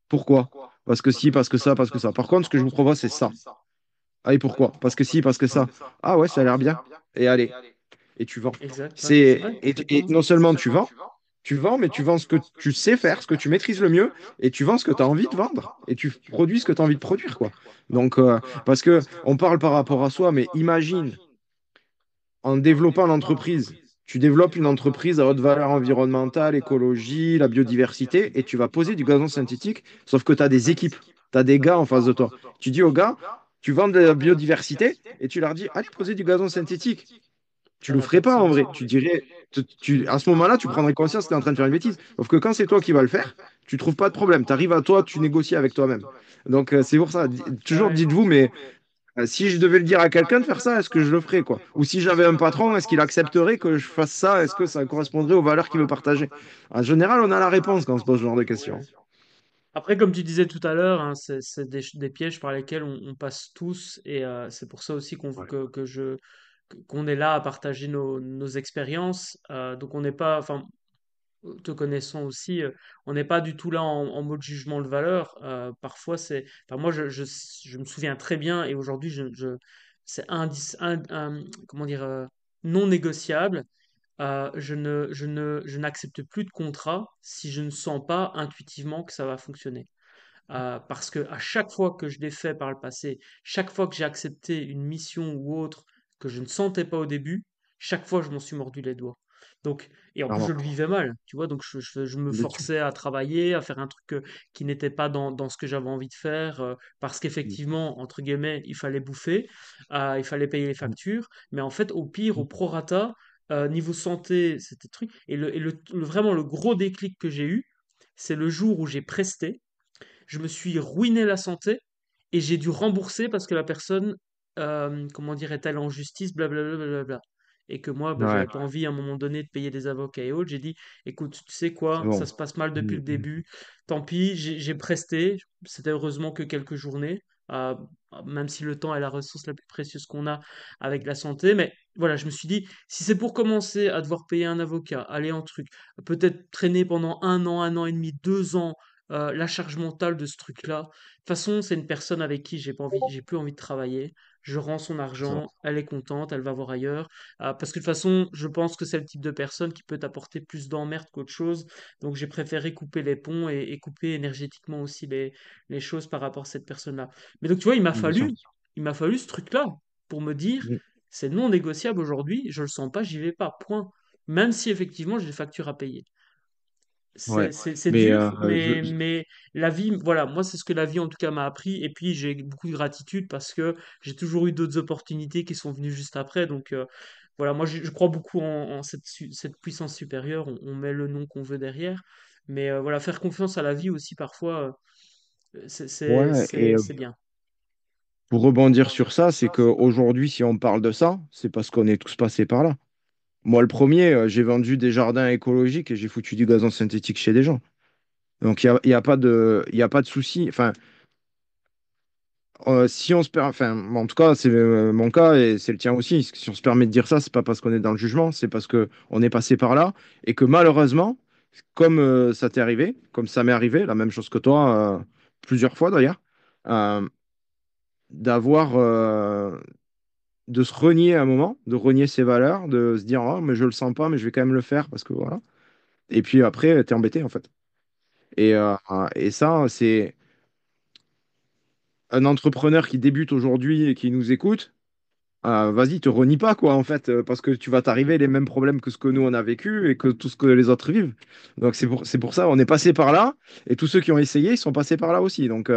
Pourquoi? Parce que si, parce que ça, parce que ça. Par contre, ce que je vous propose, c'est ça. Ah, et pourquoi? Parce que si, parce que ça. Ah ouais, ça a l'air bien. Et allez, et tu vends. exact, ouais. C'est, Ouais, et complètement. non seulement tu vends, mais tu vends ce que tu sais faire, ce que tu maîtrises le mieux, et tu vends ce que tu as envie de vendre. Et tu produis ce que tu as envie de produire, quoi. Donc, parce que on parle par rapport à soi, mais imagine en développant l'entreprise. Tu développes une entreprise à haute valeur environnementale, écologie, la biodiversité, et tu vas poser du gazon synthétique, sauf que tu as des équipes, tu as des gars en face de toi. Tu dis aux gars, tu vends de la biodiversité, et tu leur dis, allez poser du gazon synthétique. Tu Ça le n'a pas ferais de pas en sens. vrai. Tu dirais, à ce moment-là, tu prendrais conscience que tu es en train de faire une bêtise. Sauf que quand c'est toi qui vas le faire, tu trouves pas de problème. Tu arrives à toi, tu négocies avec toi-même. Donc, c'est pour ça, toujours Ouais. dites-vous, mais si je devais le dire à quelqu'un de faire ça, est-ce que je le ferais, quoi? Ou si j'avais un patron, est-ce qu'il accepterait que je fasse ça? Est-ce que ça correspondrait aux valeurs qu'il veut partager? En général, on a la réponse quand on se pose ce genre de questions. Après, comme tu disais tout à l'heure, hein, c'est des pièges par lesquels on passe tous, et c'est pour ça aussi Ouais. qu'on est là à partager nos expériences. Donc on n'est pas, enfin, te connaissant aussi, on n'est pas du tout là en mode jugement de valeur. Parfois, enfin, moi, je me souviens très bien, et aujourd'hui, c'est comment dire, non négociable. Je n'accepte plus de contrat si je ne sens pas intuitivement que ça va fonctionner. Parce que à chaque fois que je l'ai fait par le passé, chaque fois que j'ai accepté une mission ou autre que je ne sentais pas au début, chaque fois je m'en suis mordu les doigts. Donc, et en plus je Clairement. le vivais mal, tu vois, donc je me Bien sûr. forçais à travailler, à faire un truc qui n'était pas dans ce que j'avais envie de faire, parce qu'effectivement, entre guillemets, il fallait bouffer, il fallait payer les factures, mais en fait, au pire, au prorata, niveau santé, c'était truc. Vraiment le gros déclic que j'ai eu, c'est le jour où j'ai presté, je me suis ruiné la santé et j'ai dû rembourser parce que la personne, comment dirait-elle, en justice, blablabla, blablabla. Et que moi, bah, Ouais, j'avais pas envie à un moment donné de payer des avocats et autres. J'ai dit, écoute, tu sais c'est quoi, ça bon. se passe mal depuis Mm, le mm. début. Tant pis, j'ai presté. C'était heureusement que quelques journées, euh, même si le temps est la ressource la plus précieuse qu'on a avec la santé. Mais voilà, je me suis dit, si c'est pour commencer à devoir payer un avocat, aller en truc, peut-être traîner pendant un an et demi, 2 ans, la charge mentale de ce truc-là. De toute façon, c'est une personne avec qui j'ai plus envie de travailler. Je rends son Ça. argent, elle est contente, elle va voir ailleurs. Parce que de toute façon, je pense que c'est le type de personne qui peut t'apporter plus d'emmerde qu'autre chose. Donc j'ai préféré couper les ponts et couper énergétiquement aussi les choses par rapport à cette personne-là. Mais donc tu vois, Bien sûr. il m'a fallu ce truc-là pour me dire, Mm. c'est non négociable aujourd'hui, je le sens pas, j'y vais pas, point. Même si effectivement j'ai des factures à payer. Ouais. C'est Mais dur, mais la vie, voilà, moi c'est ce que la vie en tout cas m'a appris. Et puis j'ai beaucoup de gratitude parce que j'ai toujours eu d'autres opportunités qui sont venues juste après. Donc voilà, moi je crois beaucoup en cette puissance supérieure. On met le nom qu'on veut derrière. Mais voilà, faire confiance à la vie aussi parfois, ouais, et c'est bien. pour rebondir sur ça, c'est qu'aujourd'hui, si on parle de ça, c'est parce qu'on est tous passés par là. Moi, le premier, j'ai vendu des jardins écologiques et j'ai foutu du gazon synthétique chez des gens. Donc, il y a pas de souci. Enfin, Si on se permet, enfin, en tout cas, c'est mon cas et c'est le tien aussi. Si on se permet de dire ça, c'est pas parce qu'on est dans le jugement, c'est parce que on est passé par là et que malheureusement, comme ça t'est arrivé, comme ça m'est arrivé, la même chose que toi, plusieurs fois d'ailleurs, euh, d'avoir, de se renier à un moment, de renier ses valeurs, de se dire, oh, mais je le sens pas, mais je vais quand même le faire parce que voilà. Et puis après, t'es embêté en fait. Et ça, c'est un entrepreneur qui débute aujourd'hui et qui nous écoute. Vas-y, te renie pas, quoi, en fait, parce que tu vas t'arriver les mêmes problèmes que ce que nous on a vécu et que tout ce que les autres vivent. Donc c'est pour ça, on est passé par là, et tous ceux qui ont essayé, ils sont passés par là aussi. Donc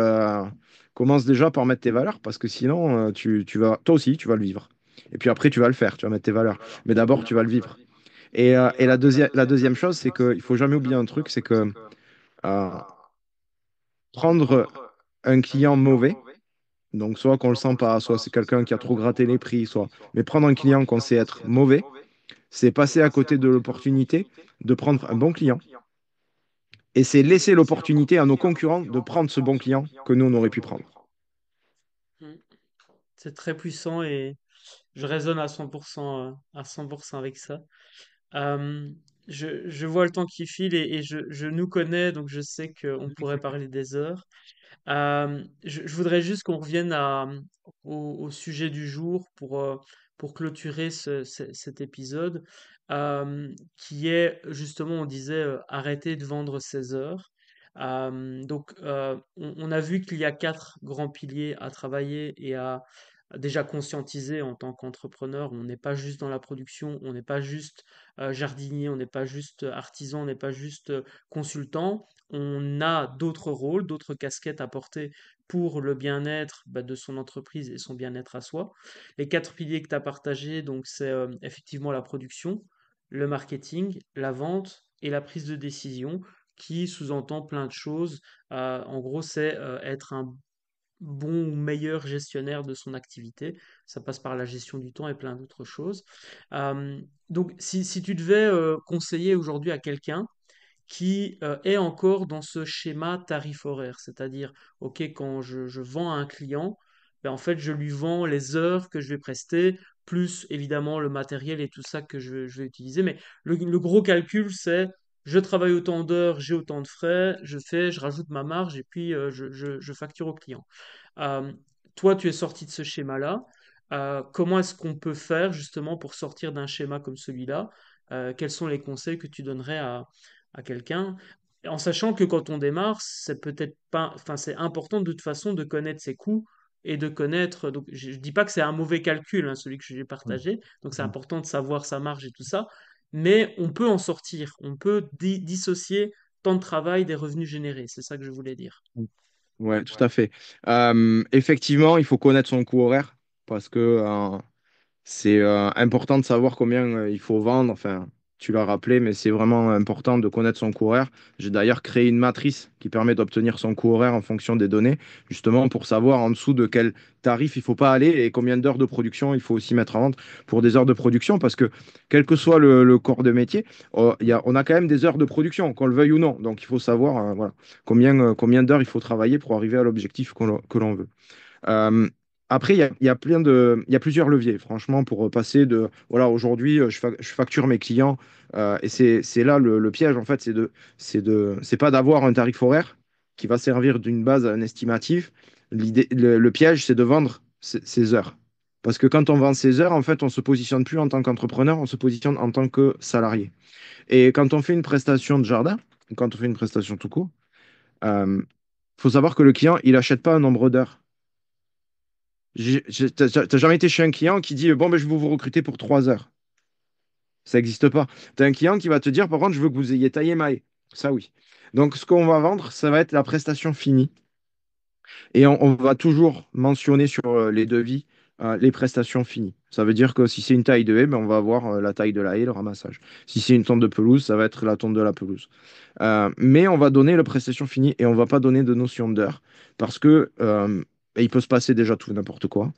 commence déjà par mettre tes valeurs, parce que sinon, tu vas, toi aussi, tu vas le vivre. Et puis après, tu vas le faire, tu vas mettre tes valeurs. Mais d'abord, tu vas le vivre. Et la deuxième chose, c'est qu'il faut jamais oublier un truc, c'est que euh, prendre un client mauvais, donc, soit qu'on le sent pas, soit c'est quelqu'un qui a trop gratté les prix, soit. Mais prendre un client qu'on sait être mauvais, c'est passer à côté de l'opportunité de prendre un bon client. Et c'est laisser l'opportunité à nos concurrents de prendre ce bon client que nous, on aurait pu prendre. Mm. C'est très puissant et je résonne à 100% avec ça. Euh, je vois le temps qui file et je nous connais, donc je sais qu'on pourrait parler des heures. Je voudrais juste qu'on revienne au sujet du jour pour clôturer cet épisode, qui est justement, on disait, arrêter de vendre ses heures. On a vu qu'il y a quatre grands piliers à travailler et à déjà conscientiser en tant qu'entrepreneur. On n'est pas juste dans la production, on n'est pas juste jardinier, on n'est pas juste artisan, on n'est pas juste consultant. On a d'autres rôles, d'autres casquettes à porter pour le bien-être de son entreprise et son bien-être à soi. Les quatre piliers que tu as partagés, donc c'est effectivement la production, le marketing, la vente et la prise de décision, qui sous-entend plein de choses. En gros, c'est être un bon ou meilleur gestionnaire de son activité. Ça passe par la gestion du temps et plein d'autres choses. Euh, si tu devais conseiller aujourd'hui à quelqu'un qui est encore dans ce schéma tarif horaire, c'est-à-dire, OK, quand je vends à un client, ben, en fait, je lui vends les heures que je vais prester, plus évidemment le matériel et tout ça que je vais utiliser. Mais le gros calcul, c'est je travaille autant d'heures, j'ai autant de frais, je rajoute ma marge et puis je facture au client. Euh, Toi, tu es sorti de ce schéma-là. Comment est-ce qu'on peut faire justement pour sortir d'un schéma comme celui-là? Quels sont les conseils que tu donnerais à quelqu'un, en sachant que quand on démarre, c'est peut-être pas, enfin, c'est important de toute façon de connaître ses coûts et de connaître. Donc, je dis pas que c'est un mauvais calcul, hein, celui que j'ai partagé. Donc, c'est important de savoir sa marge et tout ça. Mais on peut en sortir. On peut dissocier temps de travail des revenus générés. C'est ça que je voulais dire. Ouais, tout à fait. Effectivement, il faut connaître son coût horaire parce que c'est important de savoir combien il faut vendre. Enfin, tu l'as rappelé, mais c'est vraiment important de connaître son coût horaire. J'ai d'ailleurs créé une matrice qui permet d'obtenir son coût horaire en fonction des données, justement pour savoir en dessous de quel tarif il faut pas aller et combien d'heures de production il faut aussi mettre en vente pour des heures de production. Parce que quel que soit le corps de métier, on a quand même des heures de production, qu'on le veuille ou non. Donc il faut savoir voilà, combien d'heures il faut travailler pour arriver à l'objectif que l'on veut. Euh, Après, il y a il y a plusieurs leviers, franchement, pour passer de, voilà, aujourd'hui, je facture mes clients, et c'est là le piège, en fait, c'est pas d'avoir un tarif horaire qui va servir d'une base à un estimatif. Le piège, c'est de vendre ces heures. Parce que quand on vend ces heures, en fait, on se positionne plus en tant qu'entrepreneur, on se positionne en tant que salarié. Et quand on fait une prestation de jardin, quand on fait une prestation tout court, il faut savoir que le client, il achète pas un nombre d'heures. T'as jamais été chez un client qui dit bon, ben, je vais vous recruter pour 3 heures. Ça n'existe pas. Tu as un client qui va te dire par contre, je veux que vous ayez taillé maille. Ça, oui. Donc, ce qu'on va vendre, ça va être la prestation finie. Et on va toujours mentionner sur les devis les prestations finies. Ça veut dire que si c'est une taille de haie, ben, on va avoir la taille de la haie, le ramassage. Si c'est une tonte de pelouse, ça va être la tonte de la pelouse. Mais on va donner la prestation finie et on va pas donner de notion d'heure parce que il peut se passer déjà tout n'importe quoi.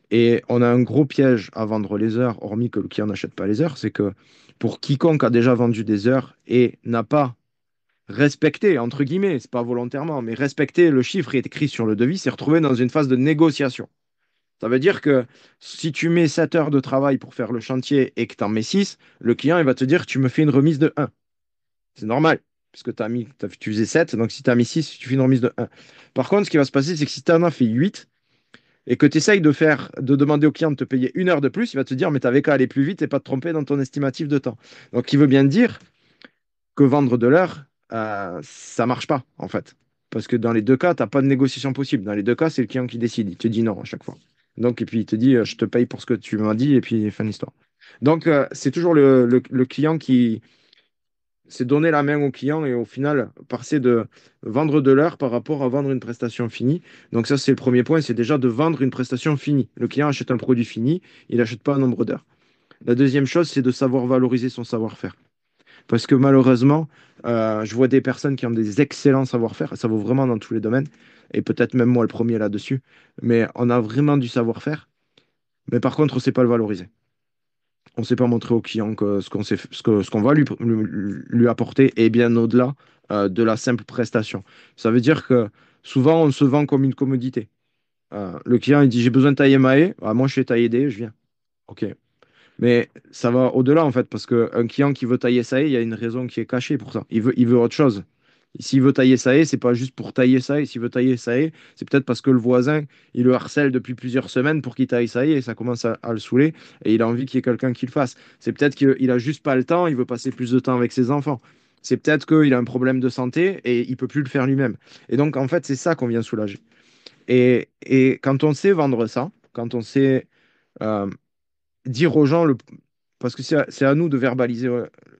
Et on a un gros piège à vendre les heures, hormis que le client n'achète pas les heures, c'est que pour quiconque a déjà vendu des heures et n'a pas respecter, entre guillemets, c'est pas volontairement, mais respecter le chiffre écrit sur le devis, c'est retrouver dans une phase de négociation. Ça veut dire que si tu mets 7 heures de travail pour faire le chantier et que tu en mets 6, le client il va te dire tu me fais une remise de 1. C'est normal, puisque tu faisais 7, donc si tu as mis 6, tu fais une remise de 1. Par contre, ce qui va se passer, c'est que si tu en as fait 8 et que tu essayes de demander au client de te payer 1 heure de plus, il va te dire mais tu avais qu'à aller plus vite et pas te tromper dans ton estimatif de temps. Donc, il veut bien dire que vendre de l'heure, ça marche pas, en fait. Parce que dans les deux cas, tu n'as pas de négociation possible. Dans les deux cas, c'est le client qui décide. Il te dit non à chaque fois. Donc, et puis il te dit, je te paye pour ce que tu m'as dit, et puis fin de l'histoire. Donc, c'est toujours le client qui. C'est donner la main au client et au final, passer de vendre de l'heure par rapport à vendre une prestation finie. Donc, ça, c'est le premier point, c'est déjà de vendre une prestation finie. Le client achète un produit fini, il n'achète pas un nombre d'heures. La deuxième chose, c'est de savoir valoriser son savoir-faire. Parce que malheureusement, je vois des personnes qui ont des excellents savoir-faire, ça vaut vraiment dans tous les domaines, et peut-être même moi le premier là-dessus, mais on a vraiment du savoir-faire, mais par contre, on ne sait pas le valoriser. On ne sait pas montrer au client que ce qu'on va lui apporter est bien au-delà de la simple prestation. Ça veut dire que souvent, on se vend comme une commodité. Le client, il dit, j'ai besoin de tailler ma haie. Ah, moi, je suis taillé des, je viens. OK. Mais ça va au-delà, en fait, parce qu'un client qui veut tailler sa haie, il y a une raison qui est cachée pour ça. Il veut autre chose. S'il veut tailler sa haie, c'est pas juste pour tailler sa haie. S'il veut tailler sa haie, c'est peut-être parce que le voisin, il le harcèle depuis plusieurs semaines pour qu'il taille sa haie et ça commence à le saouler et il a envie qu'il y ait quelqu'un qui le fasse. C'est peut-être qu'il a juste pas le temps, il veut passer plus de temps avec ses enfants. C'est peut-être qu'il a un problème de santé et il peut plus le faire lui-même. Et donc, en fait, c'est ça qu'on vient soulager. Et quand on sait vendre ça, quand on sait euh, dire aux gens, parce que c'est à nous de verbaliser,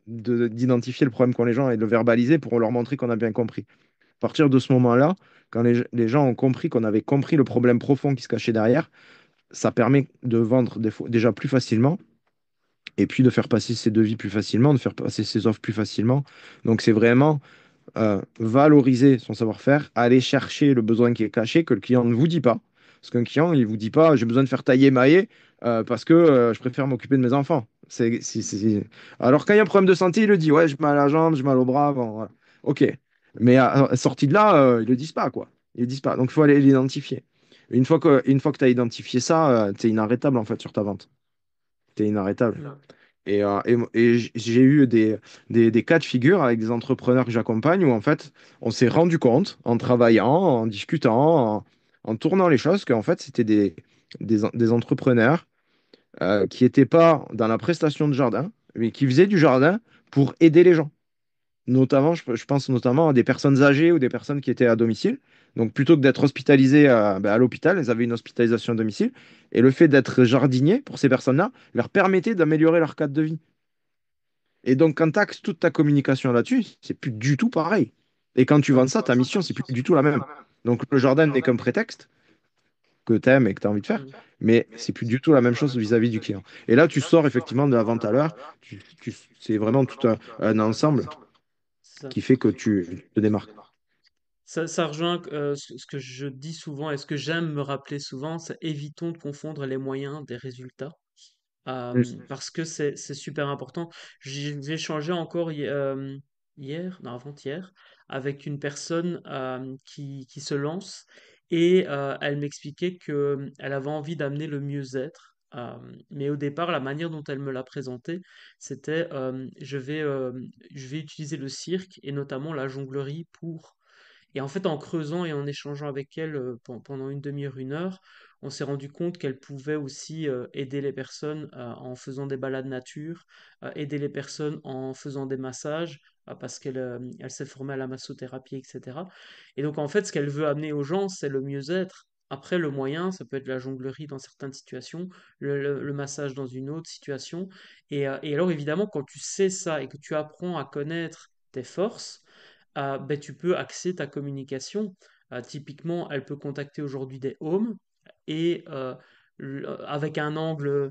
d'identifier le problème qu'ont les gens et de le verbaliser pour leur montrer qu'on a bien compris. À partir de ce moment-là, quand les gens ont compris qu'on avait compris le problème profond qui se cachait derrière, ça permet de vendre déjà plus facilement et puis de faire passer ses devis plus facilement, de faire passer ses offres plus facilement. Donc c'est vraiment valoriser son savoir-faire, aller chercher le besoin qui est caché que le client ne vous dit pas. Parce qu'un client, il ne vous dit pas, j'ai besoin de faire tailler ma haie parce que je préfère m'occuper de mes enfants. Alors quand il y a un problème de santé, il le dit, ouais, j'ai mal à la jambe, j'ai mal au bras, bon, voilà. OK. Mais sorti de là, ils le disent pas, quoi. Ils le disent pas. Donc il faut aller l'identifier. Une fois que tu as identifié ça, tu es inarrêtable en fait sur ta vente. Tu es inarrêtable. Et j'ai eu des cas de figure avec des entrepreneurs que j'accompagne où en fait, on s'est rendu compte en travaillant, en discutant, en tournant les choses, qu'en fait, c'était des entrepreneurs qui n'étaient pas dans la prestation de jardin, mais qui faisaient du jardin pour aider les gens. Notamment, je pense notamment à des personnes âgées ou des personnes qui étaient à domicile. Donc, plutôt que d'être hospitalisés à l'hôpital, elles avaient une hospitalisation à domicile. Et le fait d'être jardinier pour ces personnes-là leur permettait d'améliorer leur cadre de vie. Et donc, quand tu axes toute ta communication là-dessus, c'est plus du tout pareil. Et quand tu vends ça, ta mission, c'est plus du tout la même. Donc, le jardin n'est qu'un prétexte que tu aimes et que tu as envie de faire, Mm. mais c'est plus du tout la même chose vis-à-vis du client. Et là, tu sors effectivement de la vente à l'heure. C'est vraiment tout un ensemble Ça, qui fait que tu te démarques. ça rejoint ce que je dis souvent et ce que j'aime me rappeler souvent, c'est évitons de confondre les moyens des résultats. Mm. Parce que c'est super important. J'ai échangé encore hier, non, avant-hier, avec une personne qui se lance et elle m'expliquait que elle avait envie d'amener le mieux-être. Mais au départ, la manière dont elle me l'a présenté, c'était je vais utiliser le cirque et notamment la jonglerie pour et en fait, en creusant et en échangeant avec elle pendant une demi-heure, une heure, on s'est rendu compte qu'elle pouvait aussi aider les personnes en faisant des balades nature, aider les personnes en faisant des massages, parce qu'elle s'est formée à la massothérapie, etc. Et donc, en fait, ce qu'elle veut amener aux gens, c'est le mieux-être. Après, le moyen, ça peut être la jonglerie dans certaines situations, le massage dans une autre situation. Et alors, évidemment, quand tu sais ça et que tu apprends à connaître tes forces, ben, tu peux axer ta communication. Typiquement, elle peut contacter aujourd'hui des homes et avec un angle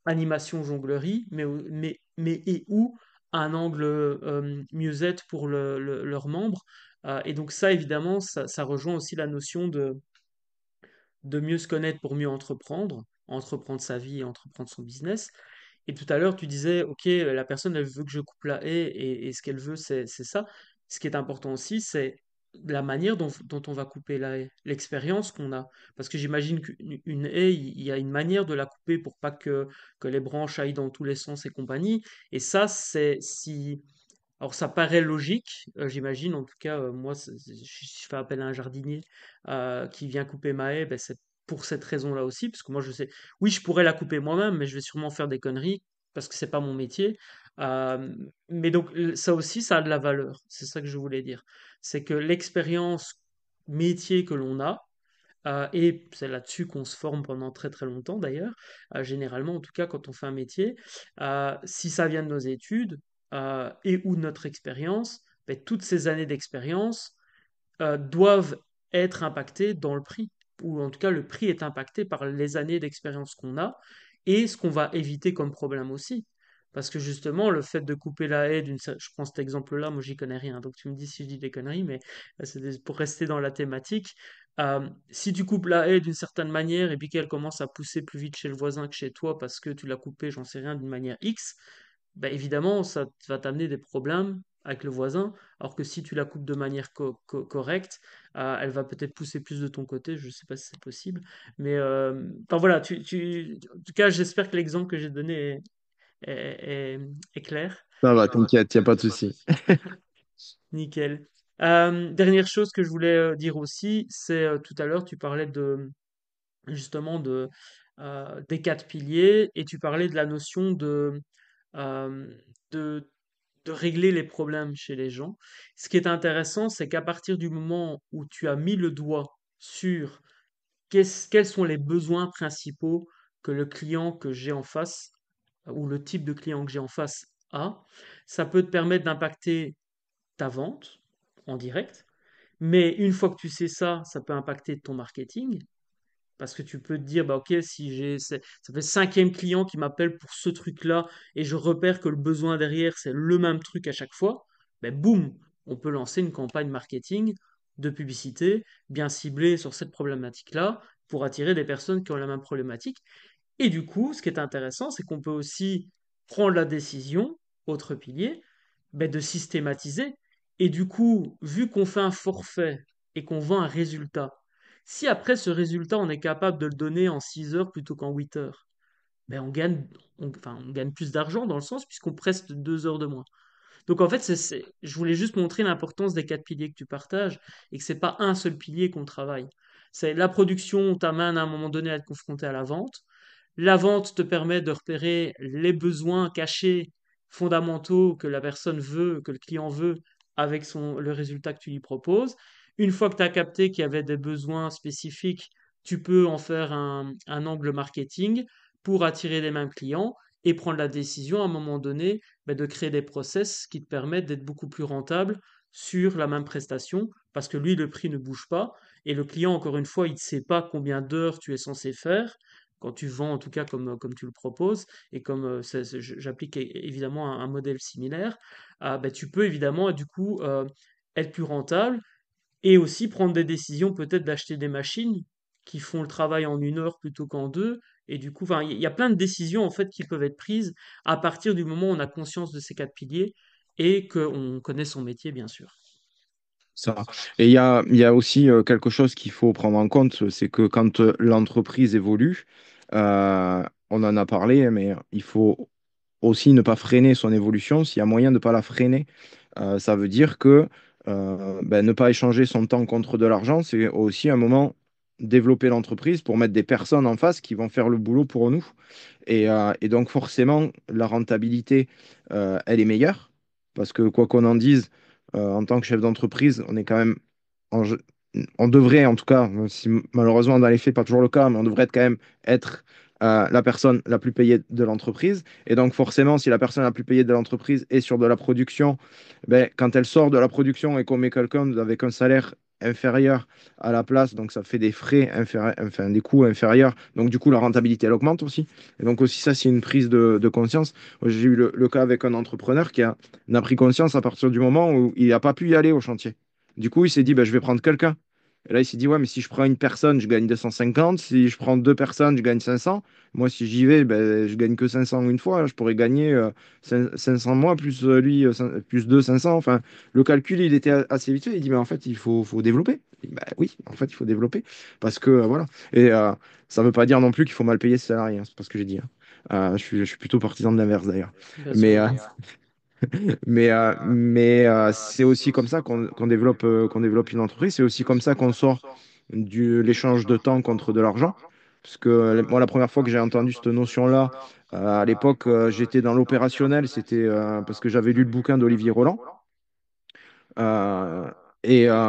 animation jonglerie, mais et ou un angle mieux-être pour leurs membres. Et donc ça, évidemment, ça rejoint aussi la notion de mieux se connaître pour mieux entreprendre sa vie et entreprendre son business. Et tout à l'heure, tu disais, OK, la personne, elle veut que je coupe la haie et ce qu'elle veut, c'est ça. ce qui est important aussi, c'est la manière dont on va couper la haie, l'expérience qu'on a. Parce que j'imagine qu'une haie, il y a une manière de la couper pour pas que les branches aillent dans tous les sens et compagnie. Et ça, c'est si alors ça paraît logique, j'imagine, en tout cas, moi, si je fais appel à un jardinier qui vient couper ma haie, ben, c'est pour cette raison-là aussi, parce que moi je sais, oui, je pourrais la couper moi-même, mais je vais sûrement faire des conneries, parce que c'est pas mon métier. Mais donc ça aussi, ça a de la valeur, c'est ça que je voulais dire. C'est que l'expérience métier que l'on a, et c'est là-dessus qu'on se forme pendant très très longtemps d'ailleurs, généralement en tout cas quand on fait un métier, si ça vient de nos études et ou de notre expérience, ben, toutes ces années d'expérience doivent être impactées dans le prix, ou en tout cas le prix est impacté par les années d'expérience qu'on a et ce qu'on va éviter comme problème aussi. Parce que justement, le fait de couper la haie je prends cet exemple-là, moi j'y connais rien, donc tu me dis si je dis des conneries, mais pour rester dans la thématique. Si tu coupes la haie d'une certaine manière et puis qu'elle commence à pousser plus vite chez le voisin que chez toi parce que tu l'as coupée, j'en sais rien, d'une manière X, ben évidemment, ça va t'amener des problèmes avec le voisin, alors que si tu la coupes de manière correcte, elle va peut-être pousser plus de ton côté, je ne sais pas si c'est possible, mais enfin voilà, en tout cas, j'espère que l'exemple que j'ai donné est, est- est clair. Ça va, t'inquiète, il n'y a pas de souci. Nickel. Dernière chose que je voulais dire aussi, c'est tout à l'heure, tu parlais de justement des quatre piliers et tu parlais de la notion euh, de, de régler les problèmes chez les gens. Ce qui est intéressant, c'est qu'à partir du moment où tu as mis le doigt sur quels sont les besoins principaux que le client que j'ai en face, ou le type de client que j'ai en face a, ça peut te permettre d'impacter ta vente en direct. Mais une fois que tu sais ça, ça peut impacter ton marketing. Parce que tu peux te dire, bah ok, si ça fait le cinquième client qui m'appelle pour ce truc-là et je repère que le besoin derrière, c'est le même truc à chaque fois, ben boum, on peut lancer une campagne marketing de publicité bien ciblée sur cette problématique-là pour attirer des personnes qui ont la même problématique. Et du coup, ce qui est intéressant, c'est qu'on peut aussi prendre la décision, autre pilier, ben de systématiser. Et du coup, vu qu'on fait un forfait et qu'on vend un résultat, si après ce résultat, on est capable de le donner en 6 heures plutôt qu'en 8 heures, ben enfin, on gagne plus d'argent dans le sens puisqu'on preste 2 heures de moins. Donc en fait, je voulais juste montrer l'importance des quatre piliers que tu partages et que c'est pas un seul pilier qu'on travaille. C'est la production t'amène à un moment donné à être confronté à la vente. La vente te permet de repérer les besoins cachés fondamentaux que la personne veut, que le client veut avec le résultat que tu lui proposes. Une fois que tu as capté qu'il y avait des besoins spécifiques, tu peux en faire un angle marketing pour attirer les mêmes clients et prendre la décision à un moment donné de créer des process qui te permettent d'être beaucoup plus rentable sur la même prestation parce que lui, le prix ne bouge pas et le client, encore une fois, il ne sait pas combien d'heures tu es censé faire quand tu vends, en tout cas comme tu le proposes et comme j'applique évidemment un modèle similaire, tu peux évidemment du coup être plus rentable et aussi prendre des décisions peut-être d'acheter des machines qui font le travail en 1 heure plutôt qu'en deux. Et du coup, enfin, il y a plein de décisions en fait qui peuvent être prises à partir du moment où on a conscience de ces quatre piliers et qu'on connaît son métier, bien sûr. Ça. Et il y a aussi quelque chose qu'il faut prendre en compte, c'est que quand l'entreprise évolue, on en a parlé, mais il faut aussi ne pas freiner son évolution. S'il y a moyen de ne pas la freiner, ça veut dire que ben, ne pas échanger son temps contre de l'argent, c'est aussi un moment développer l'entreprise pour mettre des personnes en face qui vont faire le boulot pour nous. Et donc forcément, la rentabilité, elle est meilleure, parce que quoi qu'on en dise, en tant que chef d'entreprise, on est quand même en, on devrait, en tout cas, si malheureusement dans les faits, pas toujours le cas, mais on devrait quand même être la personne la plus payée de l'entreprise. Et donc forcément, si la personne la plus payée de l'entreprise est sur de la production, ben, quand elle sort de la production et qu'on met quelqu'un avec un salaire inférieur à la place, donc ça fait des frais inférieurs, enfin des coûts inférieurs. Donc du coup, la rentabilité, elle augmente aussi. Et donc aussi, ça, c'est une prise de conscience. Moi, j'ai eu le cas avec un entrepreneur qui n'a pris conscience à partir du moment où il n'a pas pu y aller au chantier. Du coup, il s'est dit, bah, je vais prendre quelqu'un. Et là, il s'est dit, ouais, mais si je prends une personne, je gagne 250. Si je prends deux personnes, je gagne 500. Moi, si j'y vais, ben, je gagne que 500 une fois. Je pourrais gagner 500 moi, plus lui, plus 2, 500. Enfin, le calcul, il était assez vite fait. Il dit, mais en fait, faut développer. Je dis, bah oui, en fait, il faut développer. Parce que, voilà. Et ça ne veut pas dire non plus qu'il faut mal payer ses salariés. Hein, c'est pas ce que j'ai dit. Hein. Je suis plutôt partisan de l'inverse, d'ailleurs. Bien sûr, Mais, oui. c'est aussi comme ça qu'on développe une entreprise. C'est aussi comme ça qu'on sort de l'échange de temps contre de l'argent. Parce que moi, la première fois que j'ai entendu cette notion-là, à l'époque, j'étais dans l'opérationnel. C'était parce que j'avais lu le bouquin d'Olivier Roland. Euh,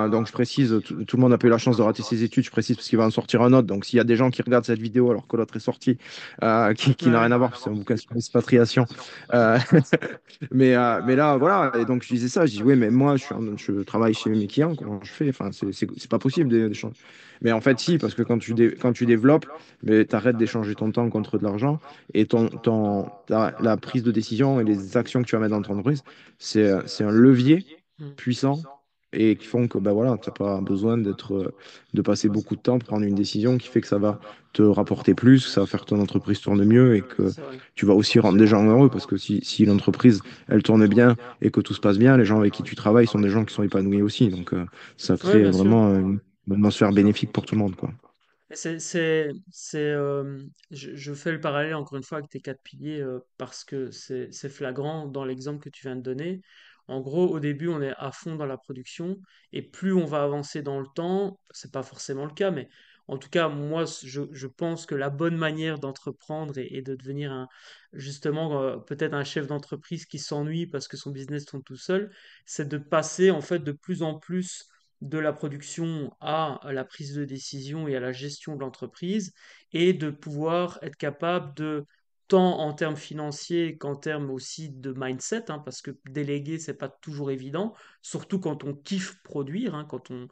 donc, je précise, tout le monde n'a pas eu la chance de rater ses études. Je précise parce qu'il va en sortir un autre. Donc, s'il y a des gens qui regardent cette vidéo alors que l'autre est sorti, qui n'a Ouais. rien à voir, c'est un bouquin sur l'expatriation. Euh, mais là, voilà. Et donc, je disais ça. Je dis, oui, mais moi, je travaille chez mes clients. Comment je fais? Enfin, c'est pas possible d'échanger. Mais en fait, si, parce que quand tu développes, tu arrêtes d'échanger ton temps contre de l'argent et la prise de décision et les actions que tu vas mettre dans ton entreprise, c'est un levier Mm. puissants et qui font que bah voilà, tu n'as pas besoin de passer beaucoup de temps pour prendre une décision qui fait que ça va te rapporter plus, que ça va faire que ton entreprise tourne mieux et que C'est vrai. tu vas aussi rendre des gens heureux parce que si l'entreprise elle tourne bien et que tout se passe bien, les gens avec qui tu travailles sont des gens qui sont épanouis aussi. Donc ça Oui, crée bien sûr. vraiment une atmosphère bénéfique pour tout le monde, quoi. Je fais le parallèle encore une fois avec tes quatre piliers parce que c'est flagrant dans l'exemple que tu viens de donner. En gros, au début, on est à fond dans la production et plus on va avancer dans le temps, c'est pas forcément le cas, mais en tout cas, moi, je pense que la bonne manière d'entreprendre et de devenir justement, peut-être un chef d'entreprise qui s'ennuie parce que son business tourne tout seul, c'est de passer en fait de plus en plus de la production à la prise de décision et à la gestion de l'entreprise et de pouvoir être capable de, tant en termes financiers qu'en termes aussi de mindset, hein, parce que déléguer, c'est pas toujours évident, surtout quand on kiffe produire, hein, quand on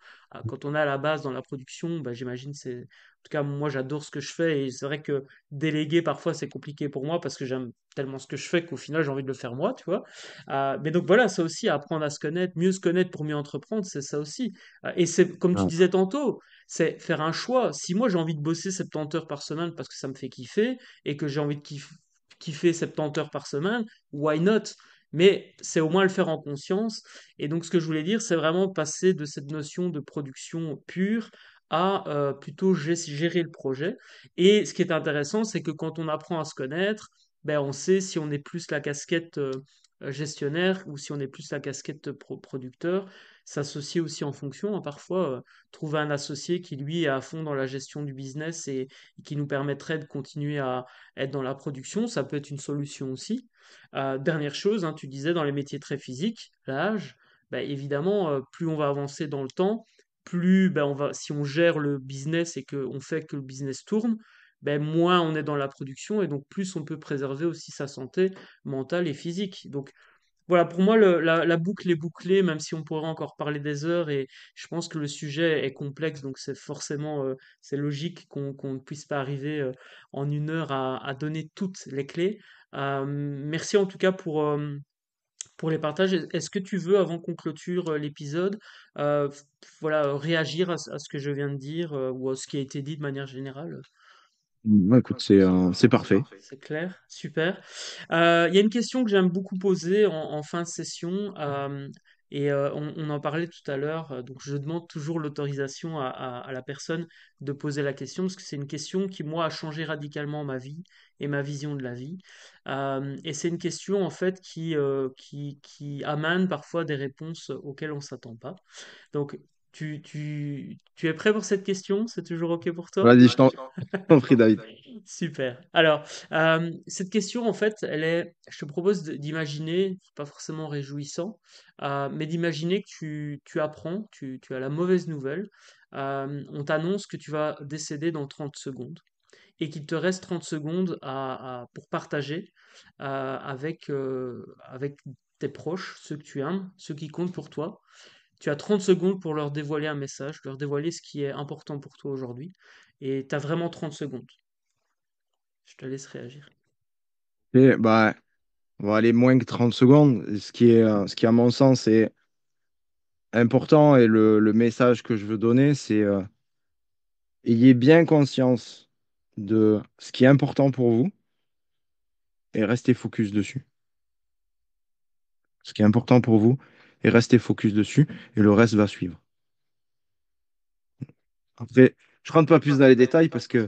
est à la base dans la production, bah, j'imagine c'est... En tout cas, moi, j'adore ce que je fais et c'est vrai que déléguer, parfois, c'est compliqué pour moi parce que j'aime tellement ce que je fais qu'au final, j'ai envie de le faire moi, tu vois. Mais donc voilà, ça aussi, apprendre à se connaître, mieux se connaître pour mieux entreprendre, c'est ça aussi. Et c'est comme tu Ouais. disais tantôt, c'est faire un choix. Si moi j'ai envie de bosser 70 heures par semaine parce que ça me fait kiffer et que j'ai envie de kiffer 70 heures par semaine, why not? Mais c'est au moins le faire en conscience. Et donc ce que je voulais dire, c'est vraiment passer de cette notion de production pure à plutôt gérer le projet. Et ce qui est intéressant, c'est que quand on apprend à se connaître, ben, on sait si on est plus la casquette gestionnaire ou si on est plus la casquette producteur, s'associer aussi en fonction, hein. Parfois, trouver un associé qui, lui, est à fond dans la gestion du business et qui nous permettrait de continuer à être dans la production, ça peut être une solution aussi. Dernière chose, hein, tu disais dans les métiers très physiques, l'âge, bah, évidemment, plus on va avancer dans le temps, plus bah, si on gère le business et qu'on fait que le business tourne, ben, moins on est dans la production et donc plus on peut préserver aussi sa santé mentale et physique. Donc voilà, pour moi, la boucle est bouclée, même si on pourrait encore parler des heures, et je pense que le sujet est complexe, donc c'est forcément, c'est logique qu'on ne puisse pas arriver en une heure à donner toutes les clés. Merci en tout cas pour les partages. Est-ce que tu veux, avant qu'on clôture l'épisode, voilà, réagir à ce que je viens de dire ou à ce qui a été dit de manière générale? Ouais, écoute, c'est parfait. C'est clair, super. Il y a une question que j'aime beaucoup poser en fin de session, et on en parlait tout à l'heure, donc je demande toujours l'autorisation à la personne de poser la question, parce que c'est une question qui, moi, a changé radicalement ma vie et ma vision de la vie. Et c'est une question, en fait, qui amène parfois des réponses auxquelles on ne s'attend pas. Donc, tu es prêt pour cette question? C'est toujours OK pour toi? Vas-y, je t'en prie, David. Super. Alors, cette question, en fait, je te propose d'imaginer, c'est pas forcément réjouissant, mais d'imaginer que tu apprends, tu as la mauvaise nouvelle, on t'annonce que tu vas décéder dans 30 secondes et qu'il te reste 30 secondes pour partager avec tes proches, ceux que tu aimes, ceux qui comptent pour toi. Tu as 30 secondes pour leur dévoiler un message, leur dévoiler ce qui est important pour toi aujourd'hui. Et tu as vraiment 30 secondes. Je te laisse réagir. Et, on va aller moins que 30 secondes. Ce qui, à mon sens, est important et le message que je veux donner, c'est ayez bien conscience de ce qui est important pour vous et restez focus dessus. Ce qui est important pour vous et restez focus dessus et le reste va suivre. Après, je rentre pas plus dans les détails parce que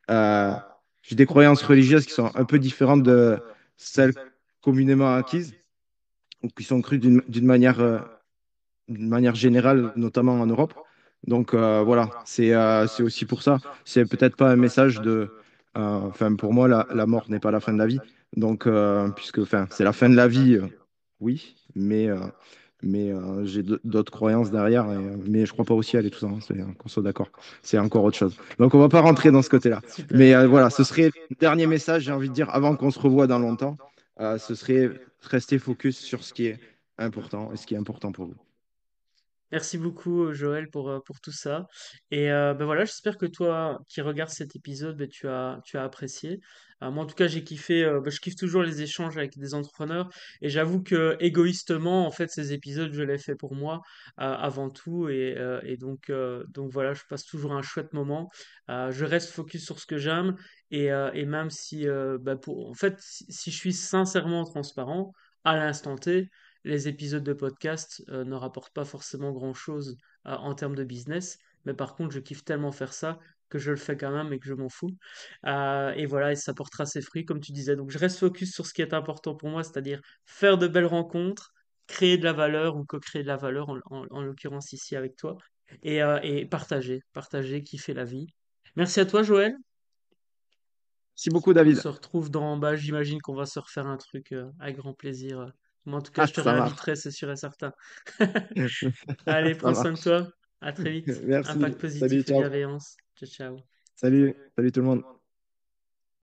euh, j'ai des croyances religieuses qui sont un peu différentes de celles communément acquises ou qui sont crues d'une manière générale, notamment en Europe. Donc voilà, c'est aussi pour ça. C'est peut-être pas un message enfin pour moi, la mort n'est pas la fin de la vie. Donc, puisque, enfin, c'est la fin de la vie, oui, mais j'ai d'autres croyances derrière, mais je crois pas au ciel et tout ça, hein, qu'on soit d'accord. C'est encore autre chose. Donc, on va pas rentrer dans ce côté-là. Super. Mais voilà, ce serait le dernier message, j'ai envie de dire, avant qu'on se revoie dans longtemps, ce serait rester focus sur ce qui est important et ce qui est important pour vous. Merci beaucoup, Joël, pour tout ça. Et ben voilà, j'espère que toi qui regardes cet épisode, ben, tu as apprécié. Moi, en tout cas, j'ai kiffé. Ben, je kiffe toujours les échanges avec des entrepreneurs. Et j'avoue que égoïstement, en fait, ces épisodes, je les fais pour moi avant tout. Et donc voilà, je passe toujours un chouette moment. Je reste focus sur ce que j'aime. Et même si, ben, en fait, si je suis sincèrement transparent, à l'instant T, les épisodes de podcast ne rapportent pas forcément grand-chose en termes de business, mais par contre, je kiffe tellement faire ça que je le fais quand même et que je m'en fous. Et voilà, et ça portera ses fruits, comme tu disais. Donc, je reste focus sur ce qui est important pour moi, c'est-à-dire faire de belles rencontres, créer de la valeur ou co-créer de la valeur, en l'occurrence ici avec toi, et partager, kiffer la vie. Merci à toi, Joël. Merci beaucoup, On David. se retrouve bah, j'imagine qu'on va se refaire un truc avec grand plaisir. Moi, en tout cas, Ah, je te ça marche. réinviterai, c'est sûr et certain. Allez, Ça prends soin de marche. toi. À très vite. Merci. Impact Salut, positif et ciao. bienveillance. Ciao, ciao. Salut, salut tout le monde.